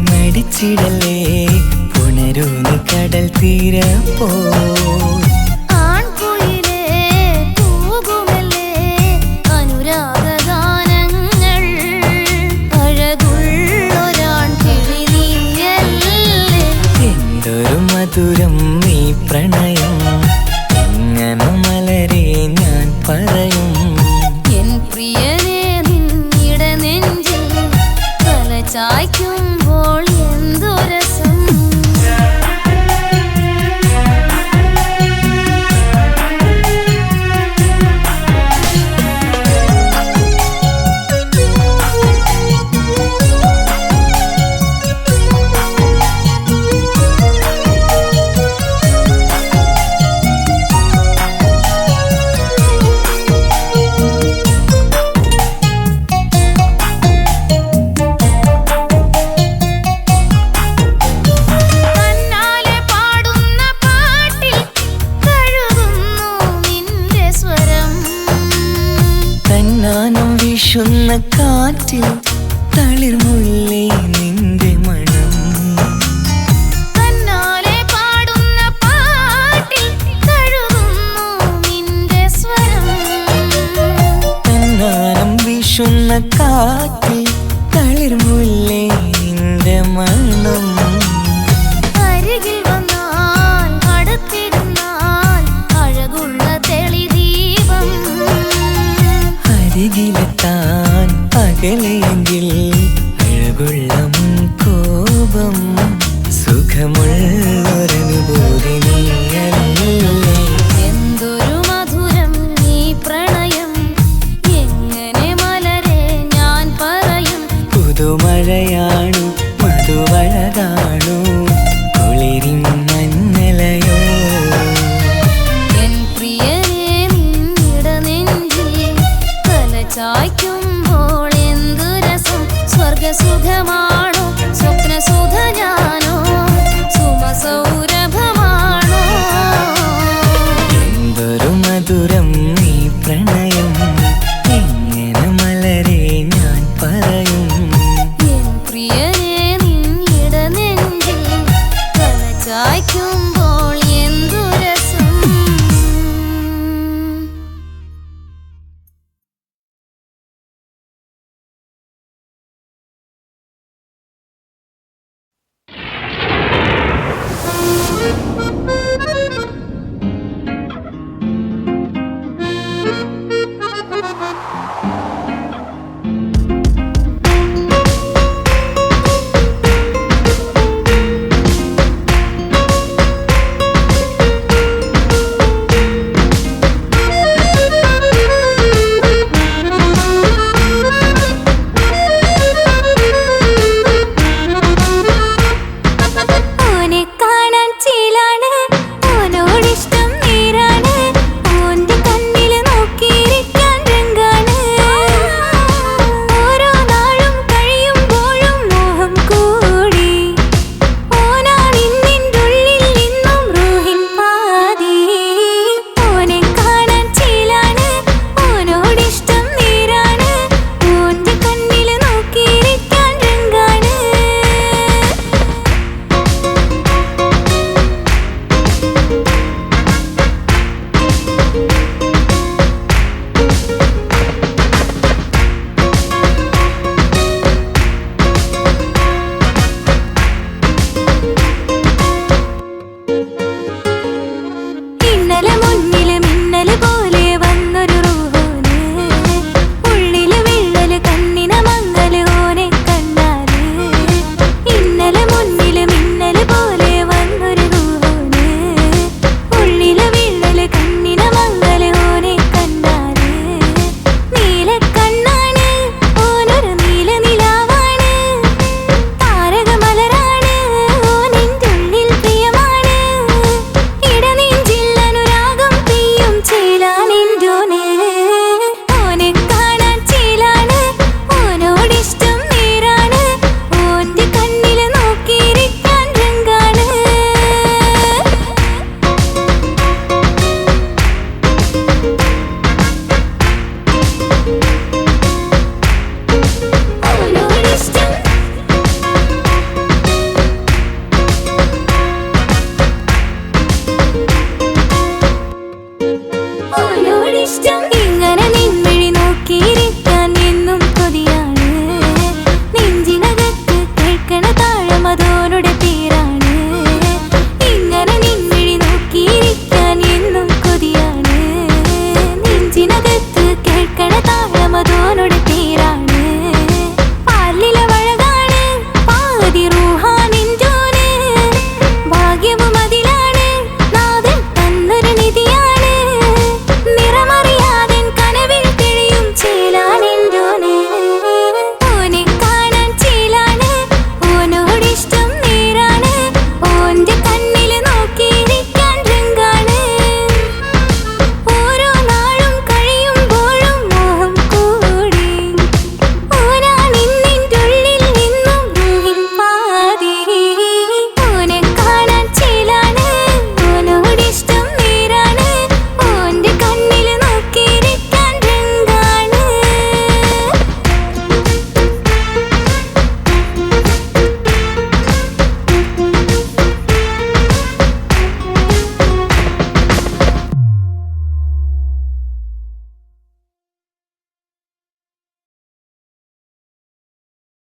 നടിച്ചിടലേ പുണരൂ നീ കടൽ തീരപ്പോ. ആൺകുയിലേ കൂകുമല്ലേ അനുരാഗഗാനങ്ങൾ. അഴകുള്ളൊരാൺകിളി നീയല്ലേ. എന്തൊരു മധുരം നീ പ്രണയം എങ്ങനെ മലരെ ഞാൻ പറയും. എൻ പ്രിയനെ നിന്നിട നെഞ്ചിൽ തലചായ്ക്കുമ്പോൾ എന്തു രസം. തന്നാലെ പാടുന്ന പാട്ടിൽ തഴുകുന്നു നിന്റെ സ്വരം. തന്നാനം വീശുന്ന കാറ്റിൽ തളിർമുല്ലേ നിന്റെ മണം. തന്നാലെ പാടുന്ന പാട്ടിൽ തഴുകുന്നു നിന്റെ സ്വരം. തന്നാനം വീശുന്ന കാറ്റിൽ തളിർമുല്ലേ നിന്റെ മണം. അരികിൽ വന്നാൽ അടുത്തിരുന്നാൽ അഴകുള്ള തെളിദീപം. അരികിലെത്താൻ അകലെയെങ്കിൽ അഴകുള്ള കോപം. സുഖമുള്ളൊരനുഭൂതി നീയല്ലേ. എന്തൊരു മധുരം നീ പ്രണയം എങ്ങനെ മലരെ ഞാൻ പറയും. പുതുമഴയാണു മധുവഴകാണു കുളിരിൻ മഞ്ഞലയോ. എൻ പ്രിയനെ നിന്നിട നെഞ്ചിൽ തലചായ്ക്കുമ്പോൾ എന്തു രസം. സ്വർഗസുഖമാണോ സ്വപ്നസുഖ ഞാനോ സുമസൗരഭമാണോ. എന്തൊരു മധുരം നീ പ്രണയം എങ്ങനെ മലരെ ഞാൻ പറയും. എൻ പ്രിയനെ നിന്നിട നെഞ്ചിൽ തലചായ്ക്കുമ്പോൾ എന്തു രസം. ഇഷ്ടം